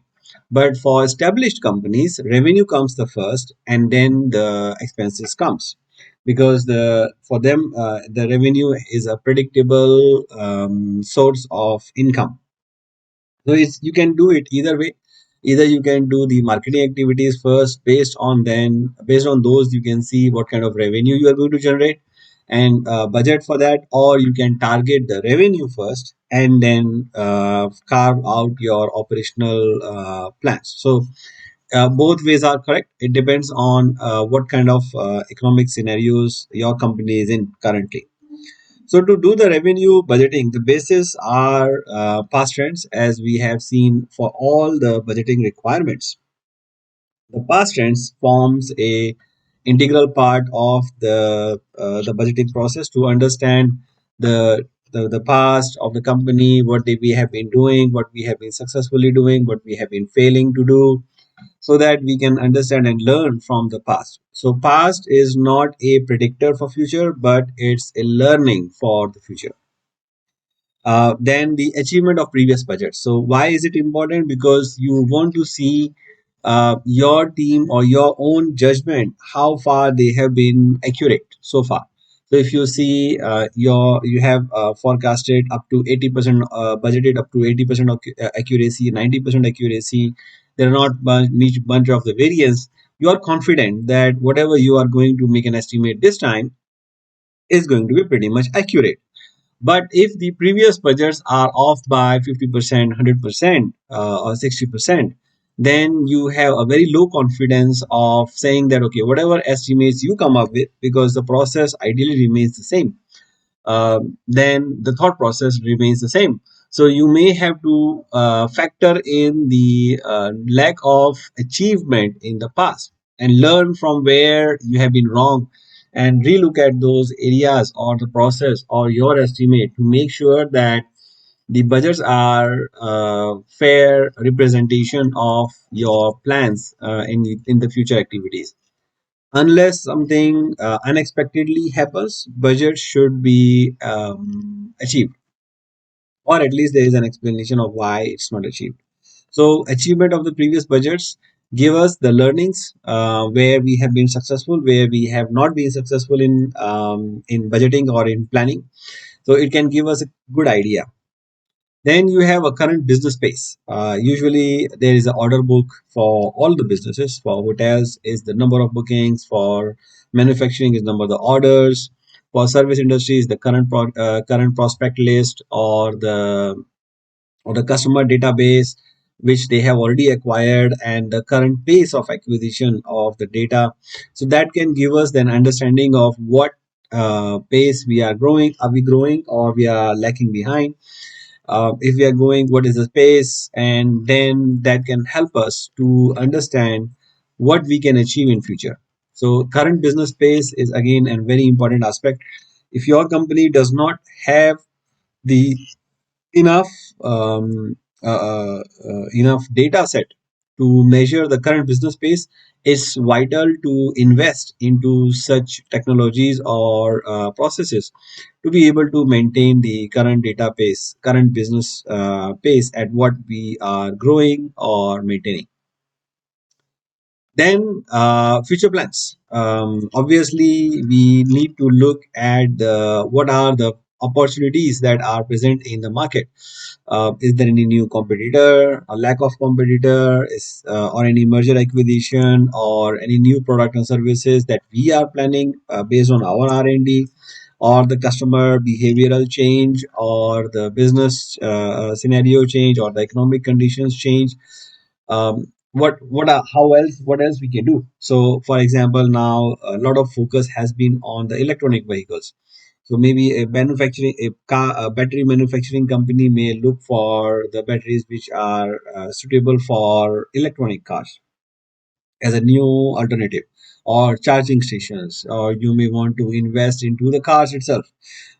But for established companies, revenue comes the first and then the expenses comes, because the for them the revenue is a predictable source of income. So it's, you can do it either way. Either you can do the marketing activities first, based on those you can see what kind of revenue you are going to generate, and budget for that, or you can target the revenue first and then carve out your operational plans. So both ways are correct. It depends on what kind of economic scenarios your company is in currently. So to do the revenue budgeting, the basis are past trends, as we have seen for all the budgeting requirements. The past trends forms a integral part of the budgeting process to understand the past of the company, what we have been doing, what we have been successfully doing, what we have been failing to do, so that we can understand and learn from the past. So past is not a predictor for future, but it's a learning for the future. Then the achievement of previous budgets. So why is it important? Because you want to see your team or your own judgment how far they have been accurate so far. So if you see you have forecasted up to 80%, budgeted up to 80% of accuracy, 90% accuracy, there are not bunch of the variance. You are confident that whatever you are going to make an estimate this time is going to be pretty much accurate. But if the previous budgets are off by 50%, 100%, or 60%, then you have a very low confidence of saying that, okay, whatever estimates you come up with, because the process ideally remains the same, then the thought process remains the same. So you may have to factor in the lack of achievement in the past and learn from where you have been wrong and relook at those areas or the process or your estimate to make sure that the budgets are fair representation of your plans in the future activities. Unless something unexpectedly happens, budget should be achieved, or at least there is an explanation of why it's not achieved. So, achievement of the previous budgets give us the learnings where we have been successful, where we have not been successful in budgeting or in planning. So, it can give us a good idea. Then you have a current business space. Usually, there is an order book for all the businesses. For hotels, is the number of bookings. For manufacturing, is number of the orders. For service industry, is the current prospect list or the customer database which they have already acquired, and the current pace of acquisition of the data. So that can give us an understanding of what pace we are growing. Are we growing or we are lacking behind? If we are going, what is the pace? And then that can help us to understand what we can achieve in future. So current business pace is again a very important aspect. If your company does not have the enough enough data set to measure the current business pace, it's vital to invest into such technologies or processes to be able to maintain the current data pace, current business pace at what we are growing or maintaining. Then future plans. Obviously, we need to look at what are the opportunities that are present in the market. Is there any new competitor, a lack of competitor, or any merger acquisition, or any new product and services that we are planning based on our R&D, or the customer behavioral change, or the business scenario change, or the economic conditions change. What else we can do? So for example, now a lot of focus has been on the electronic vehicles. So maybe a battery manufacturing company may look for the batteries which are suitable for electronic cars as a new alternative, or charging stations, or you may want to invest into the cars itself.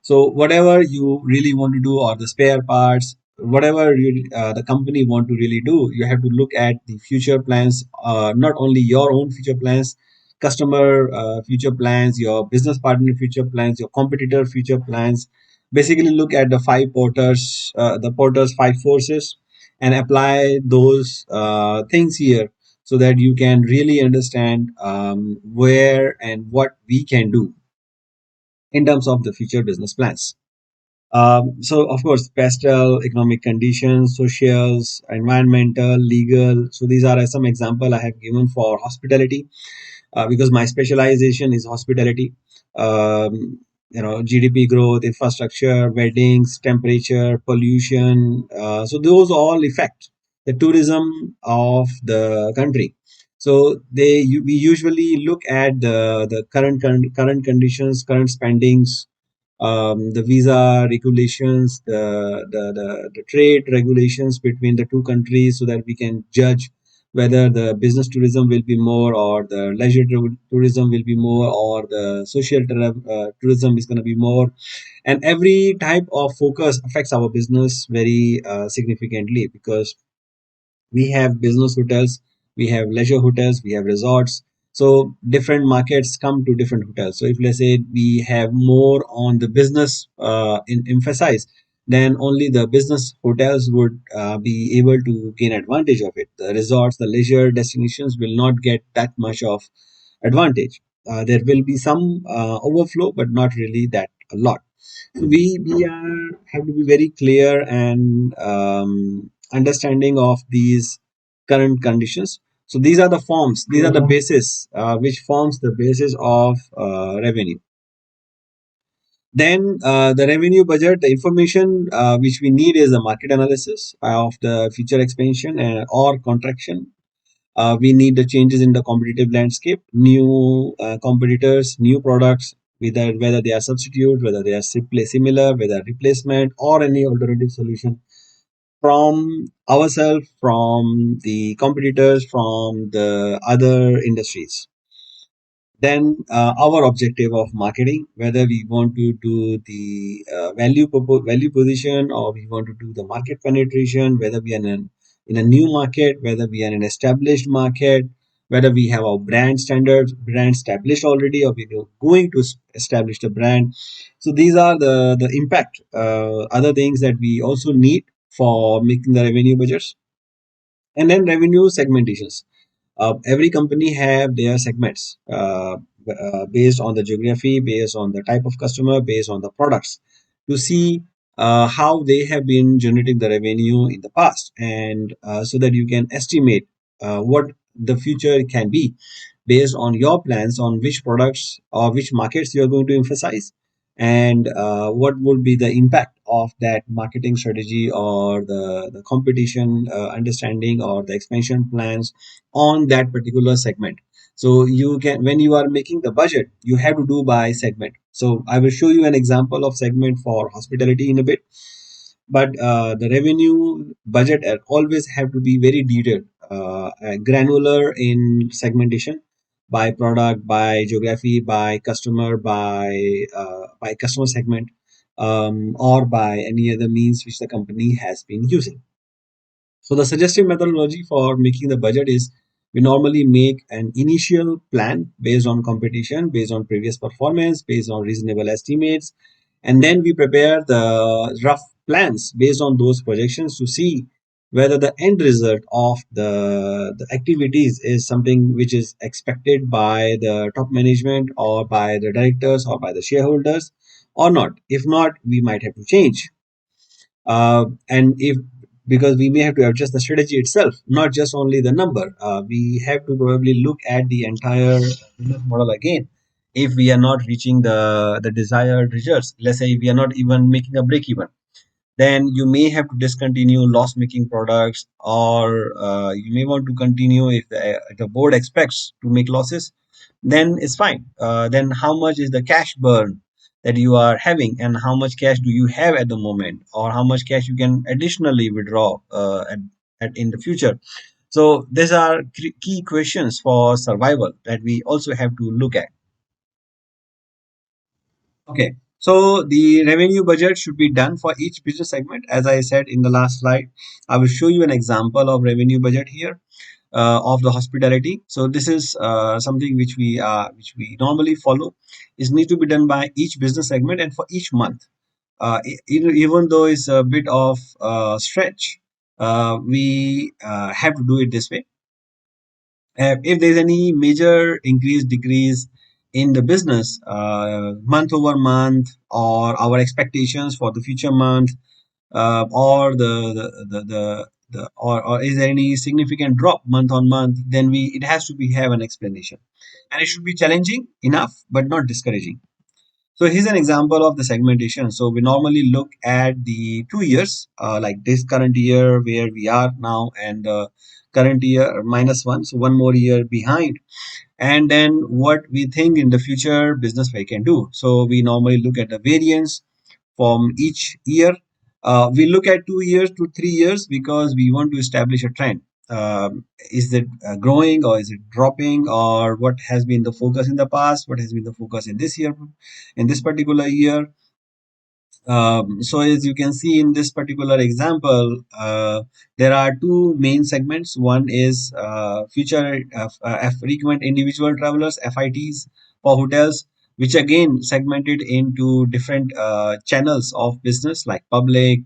So whatever you really want to do, or the spare parts, whatever the company want to really do, you have to look at the future plans, not only your own future plans, customer future plans, your business partner future plans, your competitor future plans. Basically look at the porter's five forces, and apply those things here, so that you can really understand where and what we can do in terms of the future business plans. So of course, pastel, economic conditions, socials, environmental, legal. So these are some example I have given for hospitality, because my specialization is hospitality. GDP growth, infrastructure, weddings, temperature, pollution. So those all affect the tourism of the country. So we usually look at the current conditions, current spendings, the visa regulations, the trade regulations between the two countries, so that we can judge whether the business tourism will be more, or the leisure tourism will be more, or the social tourism is going to be more. And every type of focus affects our business very significantly, because we have business hotels, we have leisure hotels, we have resorts. So different markets come to different hotels. So if, let's say, we have more on the business emphasize, then only the business hotels would be able to gain advantage of it. The resorts, the leisure destinations will not get that much of advantage. There will be some overflow, but not really that a lot. So we are have to be very clear and understanding of these current conditions. So these are the forms, these are the basis, which forms the basis of revenue. Then the revenue budget, the information which we need is the market analysis of the future expansion or contraction. We need the changes in the competitive landscape, new competitors, new products, whether they are substitute, whether they are simply similar, whether replacement or any alternative solution from ourselves, from the competitors, from the other industries. Then our objective of marketing, whether we want to do the value position, or we want to do the market penetration, whether we are in a new market, whether we are in an established market, whether we have our brand standards, brand established already, or we are going to establish the brand. So these are the impact, other things that we also need for making the revenue budgets. And then revenue segmentations. Every company have their segments, based on the geography, based on the type of customer, based on the products, to see how they have been generating the revenue in the past, and so that you can estimate what the future can be based on your plans on which products or which markets you are going to emphasize, and what would be the impact of that marketing strategy, or the competition understanding, or the expansion plans on that particular segment. So you can, when you are making the budget, you have to do by segment. So I will show you an example of segment for hospitality in a bit. But the revenue budget always have to be very detailed, and granular in segmentation, by product, by geography, by customer, by customer segment, or by any other means which the company has been using. So the suggested methodology for making the budget is, we normally make an initial plan based on competition, based on previous performance, based on reasonable estimates, and then we prepare the rough plans based on those projections to see whether the end result of the activities is something which is expected by the top management, or by the directors, or by the shareholders, or not. If not, we might have to change. And if, because we may have to adjust the strategy itself, not just only the number. We have to probably look at the entire business model again. If we are not reaching the desired results, let's say we are not even making a break even, then you may have to discontinue loss making products, or you may want to continue if the board expects to make losses, then it's fine. Then how much is the cash burn that you are having, and how much cash do you have at the moment, or how much cash you can additionally withdraw in the future. So these are key questions for survival that we also have to look at. Okay, so the revenue budget should be done for each business segment. As I said in the last slide, I will show you an example of revenue budget here, of the hospitality. So this is something which we normally follow. It needs to be done by each business segment and for each month. Even though it's a bit of stretch, we have to do it this way. If there's any major increase, decrease in the business, month over month, or our expectations for the future month, or or is there any significant drop month on month, then we it has to be have an explanation, and it should be challenging enough but not discouraging. So here's an example of the segmentation. So we normally look at the 2 years, like this current year where we are now, and current year minus one, so one more year behind, and then what we think in the future business we can do. So we normally look at the variance from each year. We look at 2 years to 3 years because we want to establish a trend. Is it growing, or is it dropping, or what has been the focus in the past? What has been the focus in this year, in this particular year? So as you can see in this particular example, there are two main segments. One is future frequent individual travelers (FITs) for hotels, which again segmented into different channels of business like public,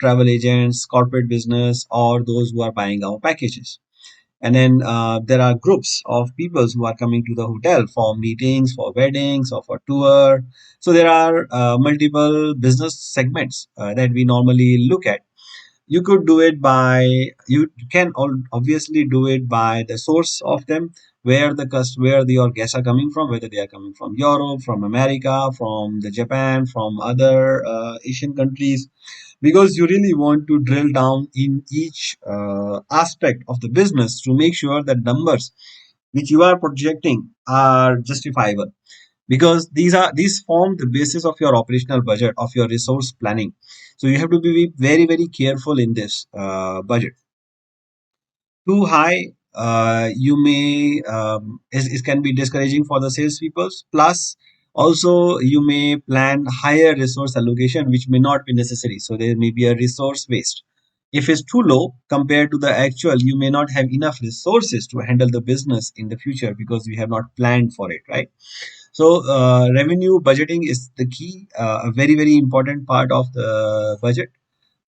travel agents, corporate business, or those who are buying our packages. And then there are groups of people who are coming to the hotel for meetings, for weddings, or for tour. So there are multiple business segments that we normally look at. You could do it by, you can obviously do it by the source of them, where your guests are coming from, whether they are coming from Europe, from America, from the Japan, from other Asian countries, because you really want to drill down in each aspect of the business to make sure that numbers which you are projecting are justifiable, because these form the basis of your operational budget, of your resource planning. So you have to be very very careful in this budget. Too high, you may it can be discouraging for the salespeople. Plus, also you may plan higher resource allocation, which may not be necessary. So there may be a resource waste. If it's too low compared to the actual, you may not have enough resources to handle the business in the future because you have not planned for it, right? So revenue budgeting is the key, a very very important part of the budget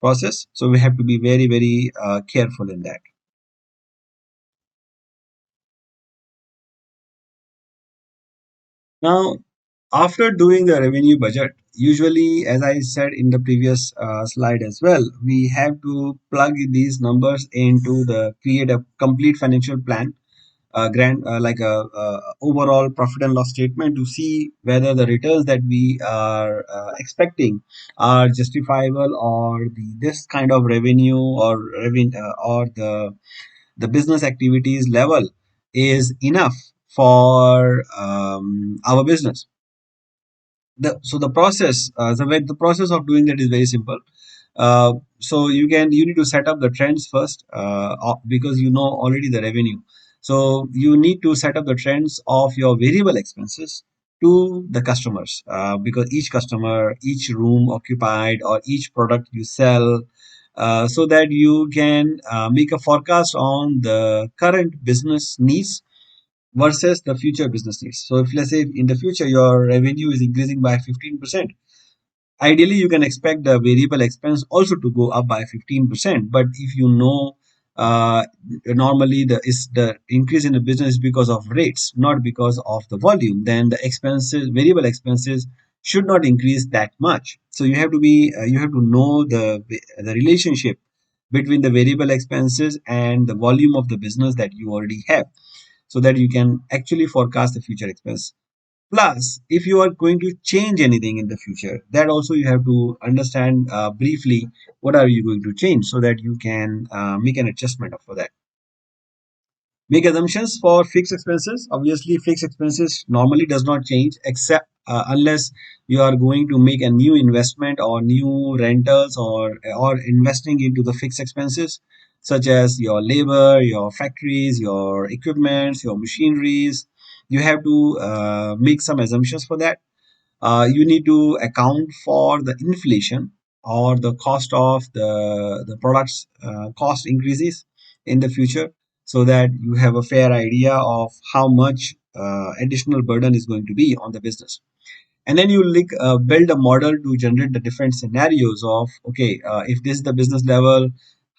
process. So we have to be very very careful in that. Now, after doing the revenue budget, usually, as I said in the previous slide as well, we have to plug these numbers into the create a complete financial plan, grand like a overall profit and loss statement to see whether the returns that we are expecting are justifiable, or this kind of revenue or or the business activities level is enough for our business. The process the process of doing that is very simple. So you need to set up the trends first, because you know already the revenue. So you need to set up the trends of your variable expenses to the customers, because each customer, each room occupied, or each product you sell, so that you can make a forecast on the current business needs versus the future business needs. So if, let's say, in the future your revenue is increasing by 15%, ideally you can expect the variable expense also to go up by 15%. But if you know, normally the increase in the business is because of rates, not because of the volume, then the expenses, variable expenses, should not increase that much. So you have to know the relationship between the variable expenses and the volume of the business that you already have, so that you can actually forecast the future expense. Plus, if you are going to change anything in the future, that also you have to understand briefly what are you going to change, so that you can make an adjustment for that. Make assumptions for fixed expenses. Obviously, fixed expenses normally does not change, except unless you are going to make a new investment or new rentals, or investing into the fixed expenses, such as your labor, your factories, your equipments, your machineries. You have to make some assumptions for that. You need to account for the inflation, or the cost of the products cost increases in the future, so that you have a fair idea of how much additional burden is going to be on the business. And then you build a model to generate the different scenarios of, okay, if this is the business level,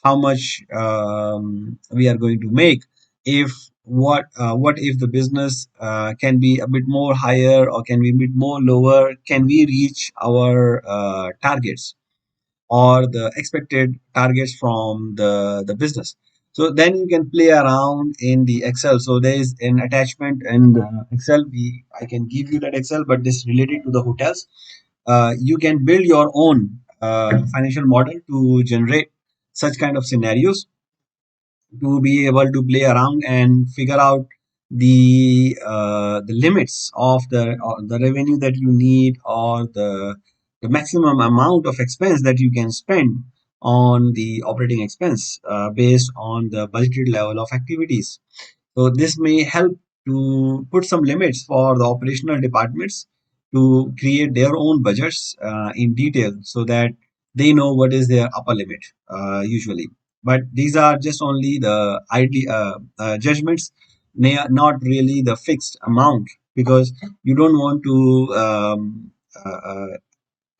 how much we are going to make. If what if the business can be a bit more higher, or can be a bit more lower, can we reach our targets or the expected targets from the business. So then you can play around in the Excel. So there is an attachment in the Excel. I can give you that Excel, but this related to the hotels. You can build your own financial model to generate such kind of scenarios, to be able to play around and figure out the limits of the revenue that you need, or the maximum amount of expense that you can spend on the operating expense based on the budgeted level of activities. So this may help to put some limits for the operational departments to create their own budgets in detail, so that they know what is their upper limit usually. But these are just only the judgments, they are not really the fixed amount, because you don't want to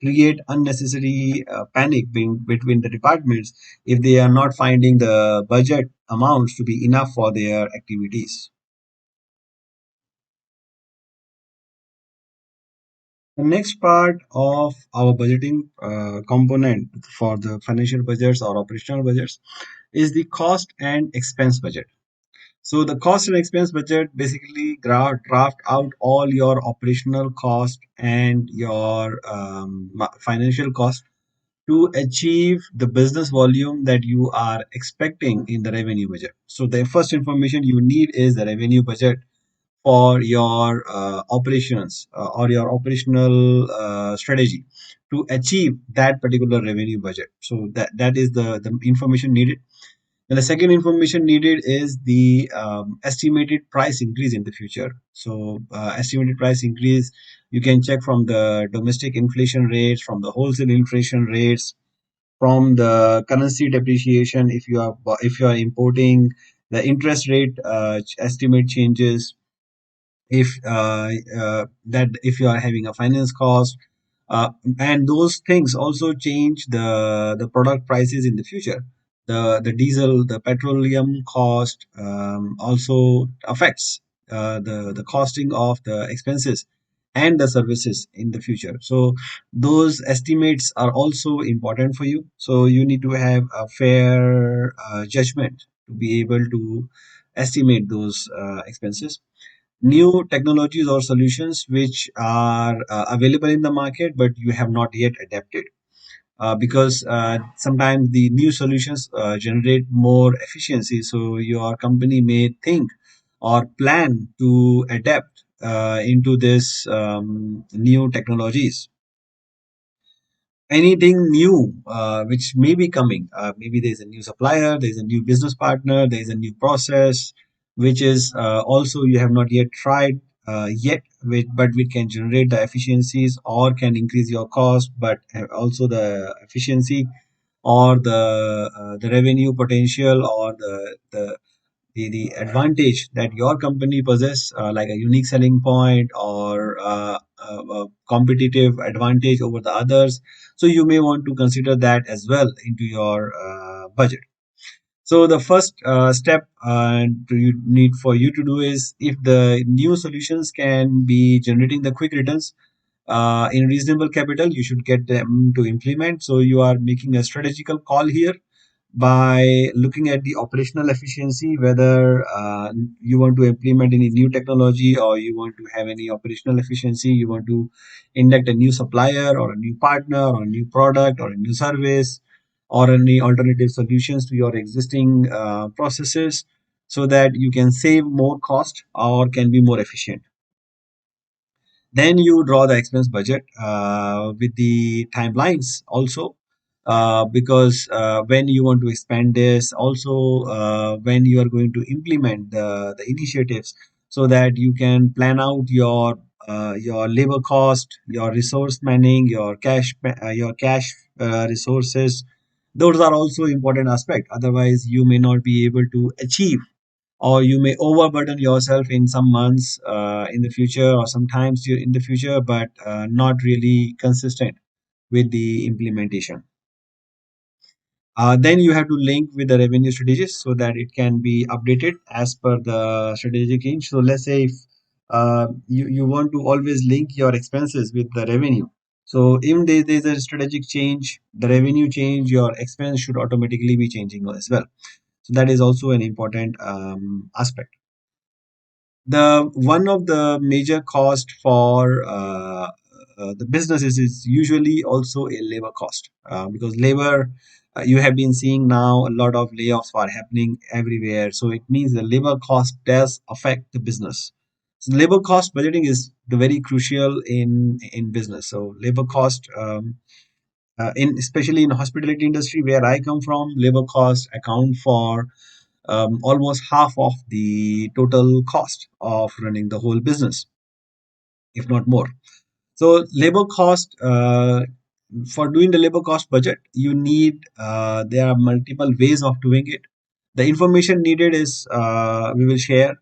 create unnecessary panic between the departments if they are not finding the budget amounts to be enough for their activities. The next part of our budgeting component for the financial budgets or operational budgets is the cost and expense budget. So the cost and expense budget basically draft out all your operational cost and your financial cost to achieve the business volume that you are expecting in the revenue budget. So the first information you need is the revenue budget for your operations or your operational strategy to achieve that particular revenue budget. So that is the information needed. And the second information needed is the estimated price increase in the future. So estimated price increase, you can check from the domestic inflation rates, from the wholesale inflation rates, from the currency depreciation. If you are importing, the interest rate estimate changes. If you are having a finance cost, uh, and those things also change the product prices in the future. The diesel, the petroleum cost also affects the costing of the expenses and the services in the future. So those estimates are also important for you, so you need to have a fair judgment to be able to estimate those expenses. New technologies or solutions which are available in the market but you have not yet adapted, because sometimes the new solutions generate more efficiency, so your company may think or plan to adapt into this new technologies. Anything new which may be coming. Maybe there's a new supplier, there's a new business partner, there's a new process which is also you have not yet tried yet, but which can generate the efficiencies or can increase your cost, but have also the efficiency or the revenue potential, or the advantage that your company possess, like a unique selling point or a competitive advantage over the others. So you may want to consider that as well into your budget. So the first step you need for you to do is, if the new solutions can be generating the quick returns in reasonable capital, you should get them to implement. So you are making a strategical call here by looking at the operational efficiency, whether you want to implement any new technology, or you want to have any operational efficiency, you want to induct a new supplier or a new partner or a new product or a new service, or any alternative solutions to your existing processes, so that you can save more cost or can be more efficient. Then you draw the expense budget with the timelines also, because when you want to expand this, also when you are going to implement the initiatives, so that you can plan out your labor cost, your resource manning, your cash resources. Those are also important aspect. Otherwise, you may not be able to achieve, or you may overburden yourself in some months in the future, or sometimes in the future, but not really consistent with the implementation. Then you have to link with the revenue strategies so that it can be updated as per the strategic change. So let's say if you want to always link your expenses with the revenue. So if there's a strategic change, the revenue change, your expense should automatically be changing as well. So that is also an important aspect. The one of the major cost for the businesses is usually also a labor cost, because labor, you have been seeing now a lot of layoffs are happening everywhere, so it means the labor cost does affect the business. So labor cost budgeting is the very crucial in business. So labor cost, in especially in hospitality industry where I come from, labor cost account for almost half of the total cost of running the whole business, if not more. So labor cost, for doing the labor cost budget, you need, there are multiple ways of doing it. The information needed is, we will share,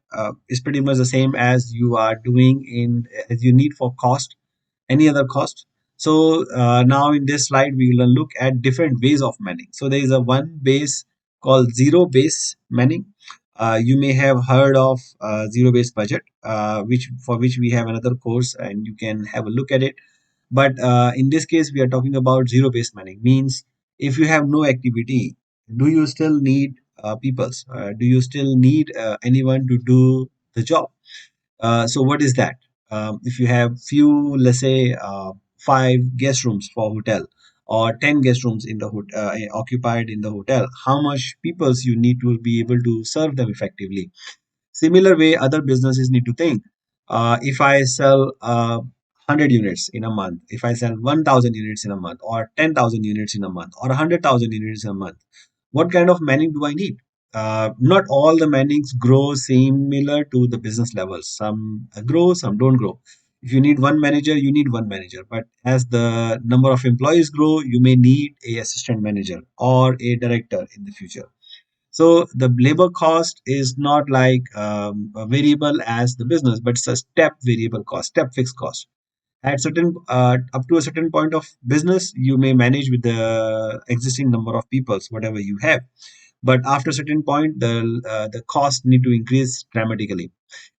is pretty much the same as you are doing in, as you need for cost, any other cost. So now in this slide, we will look at different ways of manning. So there is a one base called zero base manning. You may have heard of zero based budget, which for which we have another course, and you can have a look at it. But in this case, we are talking about zero based manning. Means if you have no activity, do you still need peoples? Do you still need anyone to do the job? So what is that? If you have few, let's say, five guest rooms for hotel, or 10 guest rooms in the occupied in the hotel, how much peoples you need to be able to serve them effectively? Similar way, other businesses need to think. If I sell 100 units in a month, if I sell 1,000 units in a month, or 10,000 units in a month, or 100,000 units in a month, what kind of manning do I need? Not all the mannings grow similar to the business levels. Some grow, some don't grow. If you need one manager, you need one manager. But as the number of employees grow, you may need a assistant manager or a director in the future. So the labor cost is not like a variable as the business, but it's a step variable cost, step fixed cost. At certain, up to a certain point of business, you may manage with the existing number of peoples, whatever you have. But after a certain point, the cost need to increase dramatically,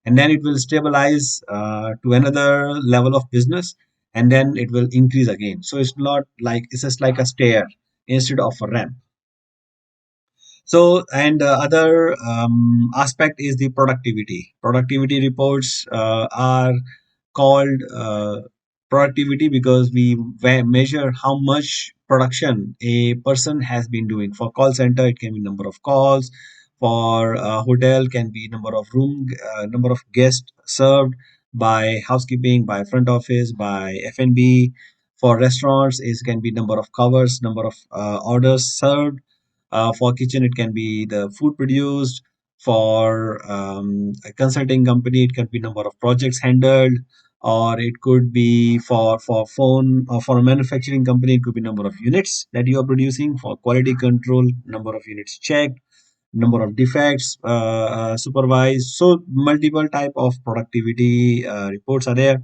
and then it will stabilize to another level of business, and then it will increase again. So it's not like, it's just like a stair instead of a ramp. So, and the other aspect is the productivity. Productivity reports are called productivity because we measure how much production a person has been doing. For call center, it can be number of calls. For hotel, can be number of number of guests served by housekeeping, by front office, by F&B. For restaurants, it can be number of covers, number of orders served. For kitchen, it can be the food produced. For a consulting company, it can be number of projects handled, or it could be for phone, or for a manufacturing company, it could be number of units that you are producing. For quality control, number of units checked, number of defects supervised. So multiple type of productivity reports are there.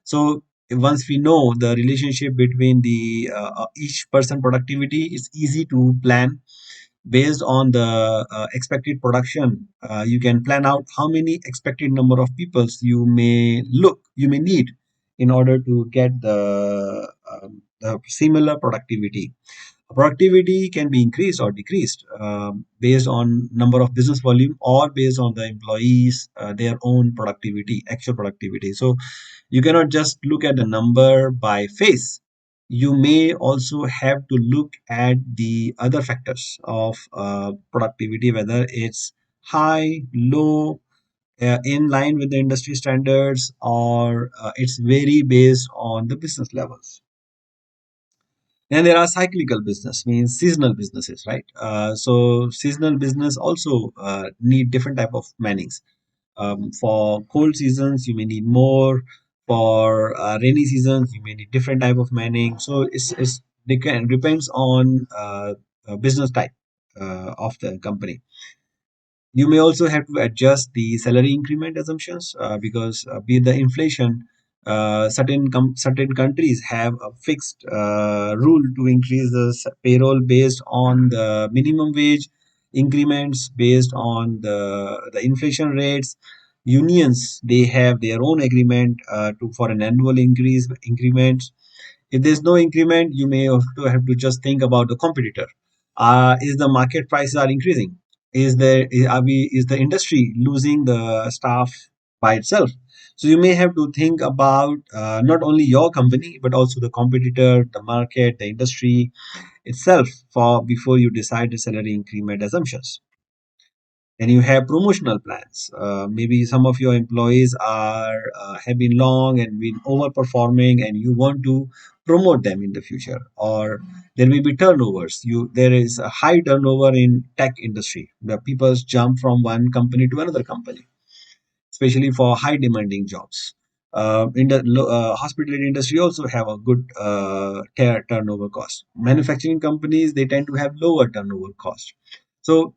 So once we know the relationship between the each person productivity, it's easy to plan based on the expected production. You can plan out how many expected number of peoples you may need in order to get the similar productivity. Productivity can be increased or decreased based on number of business volume, or based on the employees their own productivity, actual productivity. So you cannot just look at the number by face. You may also have to look at the other factors of productivity, whether it's high, low, in line with the industry standards, or it's vary based on the business levels. Then there are cyclical business, means seasonal businesses, right? So seasonal business also need different type of mannings. For cold seasons, you may need more. For rainy seasons, you may need different type of manning. So it's depends on business type of the company. You may also have to adjust the salary increment assumptions, because be the inflation, certain countries have a fixed rule to increase the payroll based on the minimum wage, increments based on the inflation rates. Unions, they have their own agreement to for an annual increment. If there's no increment, you may have to just think about the competitor. Is the market prices are increasing? is the industry losing the staff by itself? So you may have to think about not only your company but also the competitor, the market, the industry itself for before you decide the salary increment assumptions. And you have promotional plans. Maybe some of your employees are have been long and been overperforming, and you want to promote them in the future. Or there may be turnovers. There is a high turnover in tech industry. The people jump from one company to another company, especially for high demanding jobs. In the hospitality industry also have a good turnover cost. Manufacturing companies, they tend to have lower turnover cost. So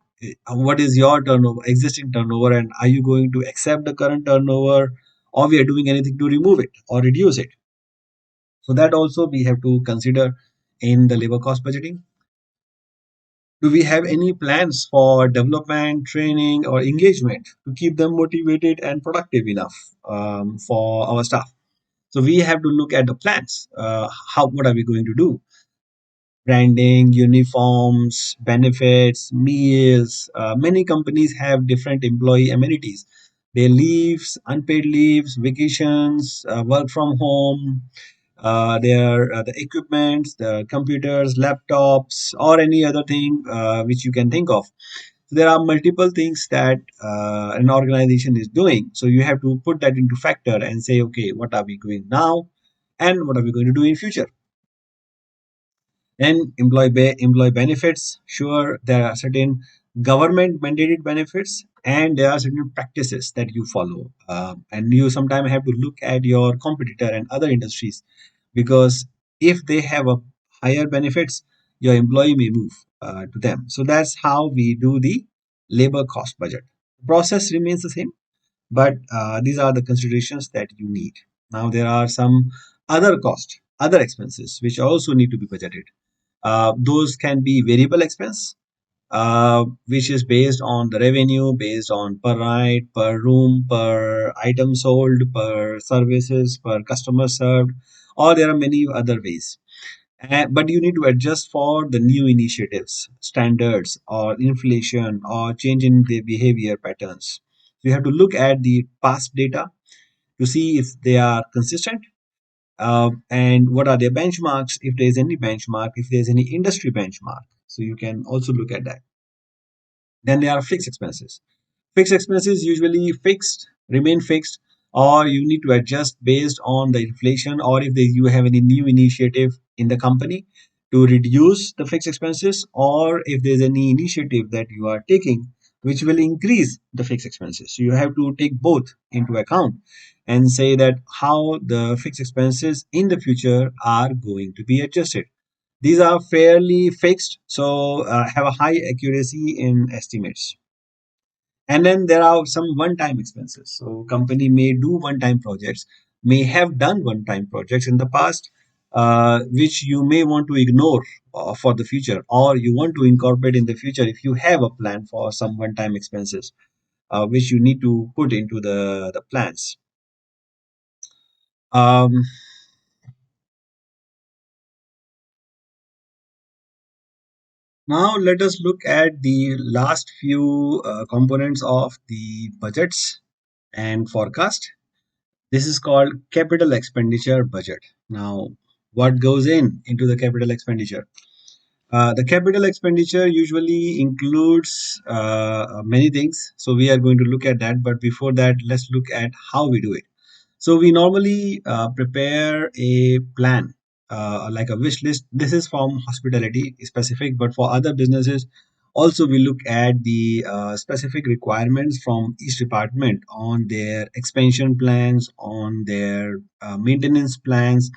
what is your turnover, existing turnover, and are you going to accept the current turnover, or we are doing anything to remove it or reduce it? So that also we have to consider in the labor cost budgeting. Do we have any plans for development, training, or engagement to keep them motivated and productive enough for our staff? So we have to look at the plans. How what are we going to do? Branding, uniforms, benefits, meals. Many companies have different employee amenities. Their leaves, unpaid leaves, vacations, work from home, the equipment, the computers, laptops, or any other thing which you can think of. So there are multiple things that an organization is doing. So you have to put that into factor and say, okay, what are we doing now, and what are we going to do in future? And employee benefits. Sure, there are certain government mandated benefits, and there are certain practices that you follow. And you sometimes have to look at your competitor and other industries, because if they have a higher benefits, your employee may move to them. So that's how we do the labor cost budget. Process remains the same, but these are the considerations that you need. Now there are some other expenses which also need to be budgeted. Those can be variable expense, which is based on the revenue, based on per night, per room, per item sold, per services, per customer served, or there are many other ways. But you need to adjust for the new initiatives, standards, or inflation, or change in the behavior patterns. So you have to look at the past data to see if they are consistent, and what are their benchmarks, if there is any benchmark, if there is any industry benchmark. So you can also look at that. Then there are fixed expenses. Fixed expenses usually remain fixed, or you need to adjust based on the inflation, or if you have any new initiative in the company to reduce the fixed expenses, or if there's any initiative that you are taking which will increase the fixed expenses. So you have to take both into account and say that how the fixed expenses in the future are going to be adjusted. These are fairly fixed, so have a high accuracy in estimates. And then there are some one-time expenses. So company may do one-time projects, may have done one-time projects in the past, which you may want to ignore for the future, or you want to incorporate in the future if you have a plan for some one-time expenses, which you need to put into the plans. Um, Now let us look at the last few components of the budgets and forecast. This is called capital expenditure budget. Now, what goes into the capital expenditure? The capital expenditure usually includes many things. So we are going to look at that. But before that, let's look at how we do it. So we normally prepare a plan, like a wish list. This is from hospitality specific, but for other businesses, also we look at the specific requirements from each department on their expansion plans, on their maintenance plans.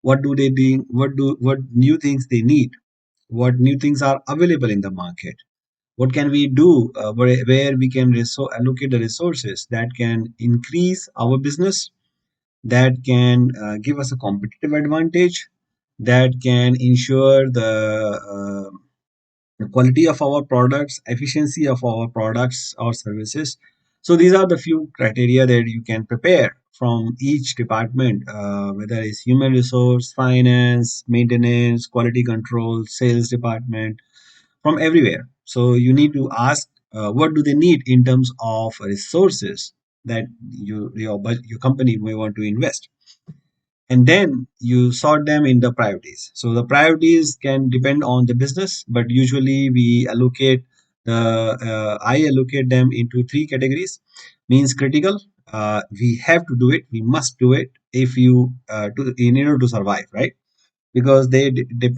What do they do? What new things they need? What new things are available in the market? What can we do where we can allocate the resources that can increase our business, that can give us a competitive advantage, that can ensure the quality of our products, efficiency of our products or services. So these are the few criteria that you can prepare from each department, whether it's human resource, finance, maintenance, quality control, sales department, from everywhere. So you need to ask what do they need in terms of resources that your company may want to invest, and then you sort them in the priorities. So the priorities can depend on the business, but usually we allocate the I allocate them into three categories. Means critical, we have to do it, we must do it if you in order to survive, right? Because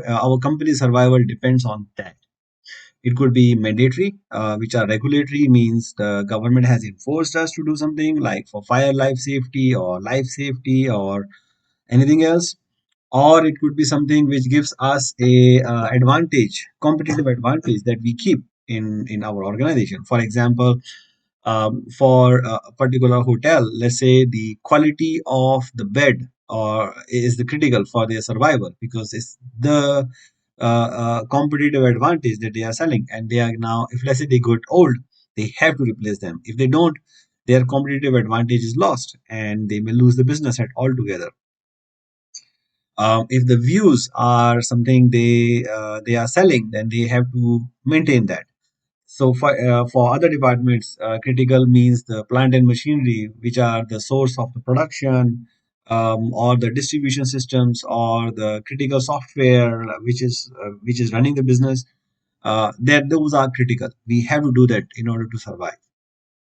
our company survival depends on that. It could be mandatory, which are regulatory, means the government has enforced us to do something like for fire life safety or life safety or anything else. Or it could be something which gives us a advantage, competitive advantage that we keep in our organization. For example, for a particular hotel, let's say the quality of the bed or is the critical for their survival, because it's the competitive advantage that they are selling, and they are now, if let's say they got old, they have to replace them. If they don't, their competitive advantage is lost and they may lose the business at altogether. If the views are something they are selling, then they have to maintain that. So for other departments, critical means the plant and machinery, which are the source of the production, or the distribution systems, or the critical software, which is running the business. That those are critical. We have to do that in order to survive.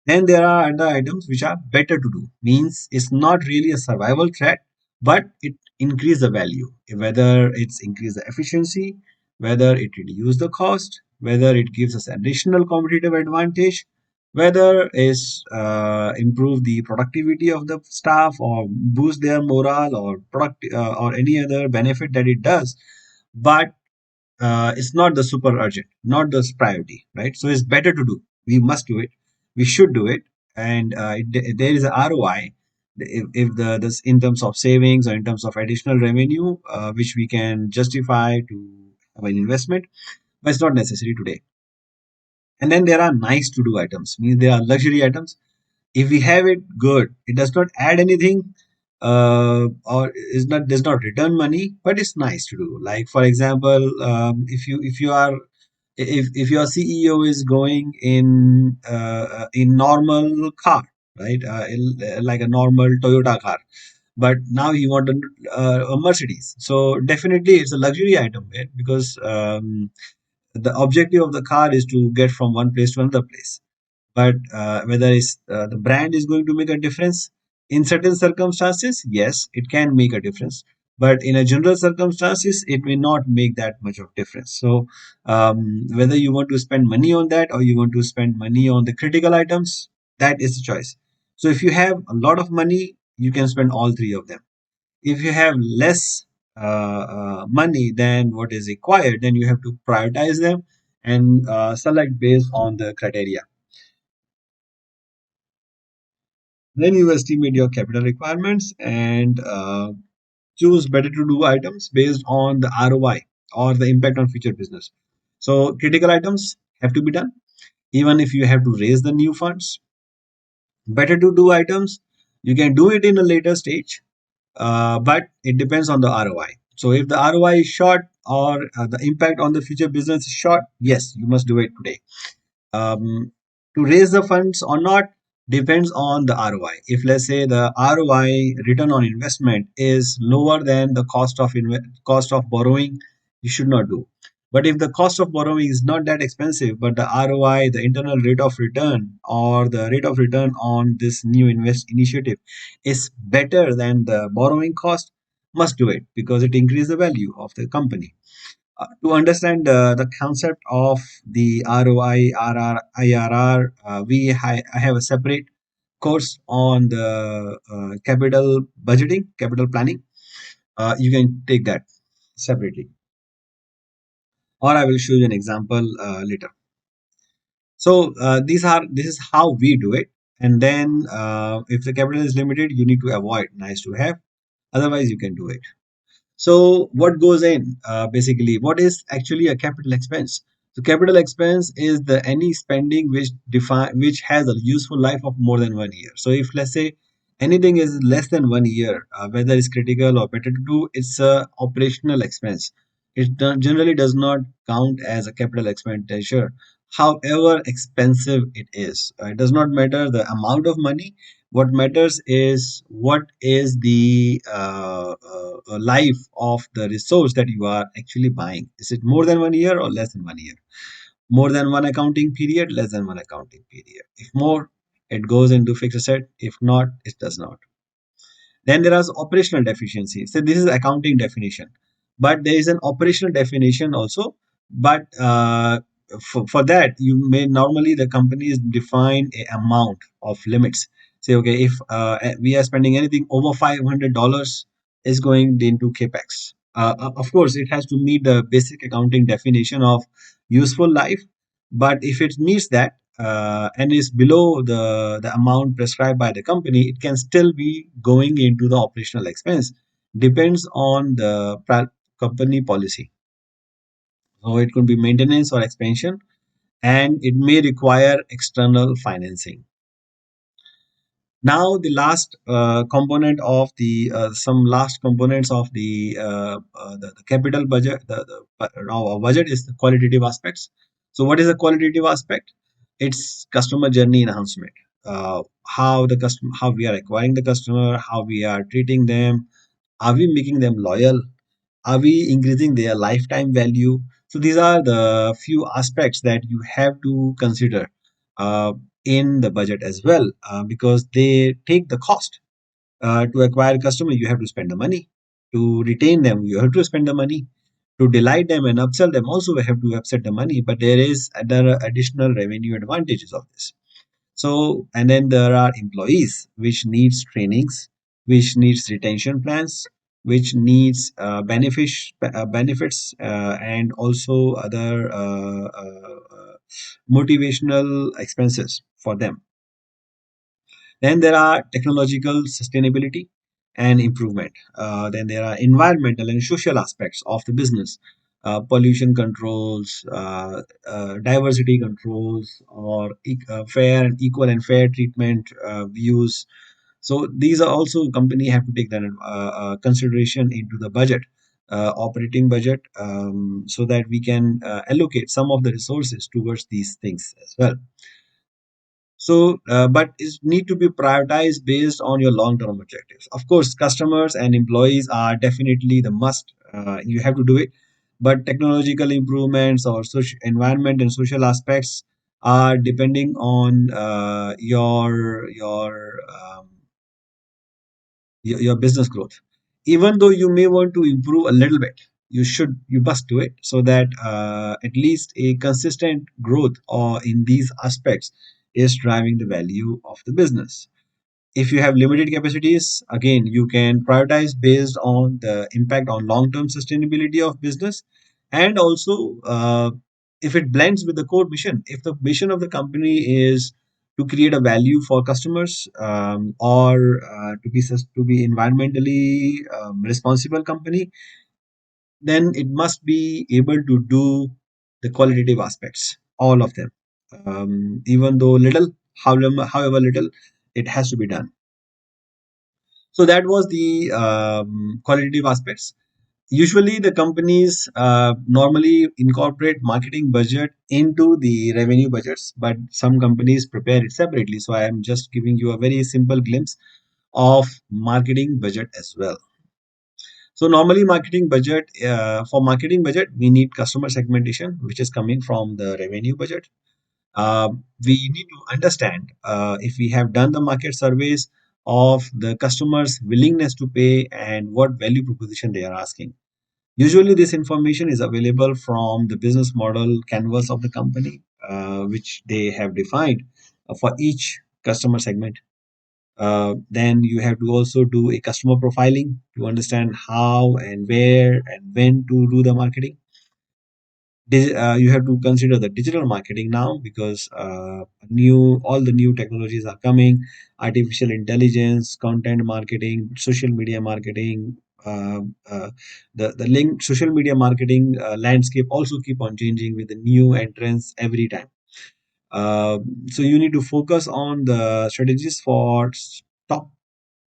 Then there are other items which are better to do. Means it's not really a survival threat, but it increase the value. Whether it's increase the efficiency, whether it reduce the cost, whether it gives us additional competitive advantage, whether it's improve the productivity of the staff or boost their morale or product or any other benefit that it does. But it's not the super urgent, not the priority, right? So it's better to do. We must do it. We should do it, and there is a ROI. If the this in terms of savings or in terms of additional revenue, which we can justify to have an investment, but it's not necessary today. And then there are nice to do items. Means there are luxury items. If we have it, good. It does not add anything, or is not does not return money, but it's nice to do. Like for example, if you are if your CEO is going in normal car, right, like a normal Toyota car, but now he want a Mercedes, so definitely it's a luxury item, right? Because the objective of the car is to get from one place to another place. But whether it's the brand is going to make a difference in certain circumstances, yes, it can make a difference. But in a general circumstances, it may not make that much of difference. So whether you want to spend money on that or you want to spend money on the critical items, that is the choice. So if you have a lot of money, you can spend all three of them. If you have less money than what is required, then you have to prioritize them and select based on the criteria. Then you estimate your capital requirements and choose better to do items based on the ROI or the impact on future business. So critical items have to be done even if you have to raise the new funds. Better to do items, you can do it in a later stage, but it depends on the ROI. So if the ROI is short or the impact on the future business is short, yes, you must do it today. To raise the funds or not depends on the ROI. If let's say the ROI, return on investment, is lower than the cost of borrowing, you should not do. But if the cost of borrowing is not that expensive, but the ROI, the internal rate of return or the rate of return on this new invest initiative is better than the borrowing cost, must do it because it increases the value of the company. To understand the concept of the ROI, IRR, I have a separate course on the capital budgeting, capital planning. You can take that separately, or I will show you an example later. So this is how we do it. And then if the capital is limited, you need to avoid nice to have. Otherwise, you can do it. So what goes in basically? What is actually a capital expense? So capital expense is the any spending which has a useful life of more than 1 year. So if let's say anything is less than 1 year, whether it's critical or better to do, it's a operational expense. It generally does not count as a capital expenditure however expensive it is. It does not matter the amount of money. What matters is what is the life of the resource that you are actually buying. Is it more than 1 year or less than 1 year? More than one accounting period, less than one accounting period. If more, it goes into fixed asset. If not, it does not. Then there is operational deficiency. So this is accounting definition, but there is an operational definition also. But for that, you may normally the companies define a amount of limits. Say, okay, if we are spending anything over $500 is going into capex. Of course, it has to meet the basic accounting definition of useful life. But if it meets that and is below the amount prescribed by the company, it can still be going into the operational expense. Depends on the company policy. So it could be maintenance or expansion, and it may require external financing. Now the last component of the some last components of the capital budget, our budget is the qualitative aspects. So what is the qualitative aspect? It's customer journey enhancement. How the customer, how we are acquiring the customer, how we are treating them, are we making them loyal, are we increasing their lifetime value? So these are the few aspects that you have to consider uh, in the budget as well, because they take the cost. To acquire customer, you have to spend the money. To retain them, you have to spend the money. To delight them and upsell them, also we have to upset the money. But there is other additional revenue advantages of this. So, and then there are employees which needs trainings, which needs retention plans, which needs benefits, and also other motivational expenses for them. Then there are technological sustainability and improvement. Then there are environmental and social aspects of the business, pollution controls, diversity controls, or fair and equal and fair treatment views. So these are also company have to take that consideration into the budget, operating budget, so that we can allocate some of the resources towards these things as well. So, but it need to be prioritized based on your long-term objectives. Of course, customers and employees are definitely the must. You have to do it, but technological improvements or social environment and social aspects are depending on your business growth. Even though you may want to improve a little bit, you must do it so that at least a consistent growth or in these aspects is driving the value of the business. If you have limited capacities, again, you can prioritize based on the impact on long-term sustainability of business, and also if it blends with the core mission. If the mission of the company is to create a value for customers, or to be environmentally responsible company, then it must be able to do the qualitative aspects, all of them, even though little, however little, it has to be done. So that was the qualitative aspects. Usually, the companies normally incorporate marketing budget into the revenue budgets, but some companies prepare it separately. So I am just giving you a very simple glimpse of marketing budget as well. So normally, for marketing budget, we need customer segmentation, which is coming from the revenue budget. uh, we need to understand if we have done the market surveys of the customers' willingness to pay and what value proposition they are asking. Usually, this information is available from the business model canvas of the company, which they have defined for each customer segment. Then you have to also do a customer profiling to understand how and where and when to do the marketing. You have to consider the digital marketing now, because new all the new technologies are coming: artificial intelligence, content marketing, social media marketing. uh, uh, the link social media marketing landscape also keep on changing with the new entrants every time. So you need to focus on the strategies for top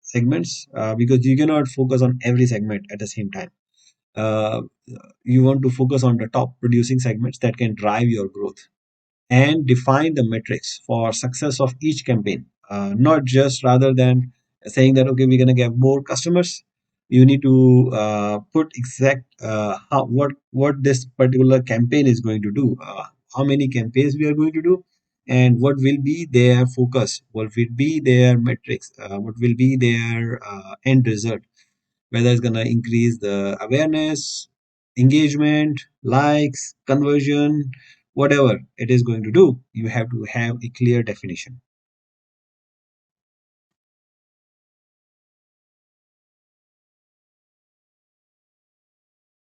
segments, because you cannot focus on every segment at the same time. uh, you want to focus on the top producing segments that can drive your growth. and define the metrics for success of each campaign. Not just rather than saying that okay, we're going to get more customers. You need to put exact how what this particular campaign is going to do, how many campaigns we are going to do, and what will be their focus, what will be their metrics, what will be their end result, whether it's going to increase the awareness, engagement, likes, conversion, whatever it is going to do. You have to have a clear definition.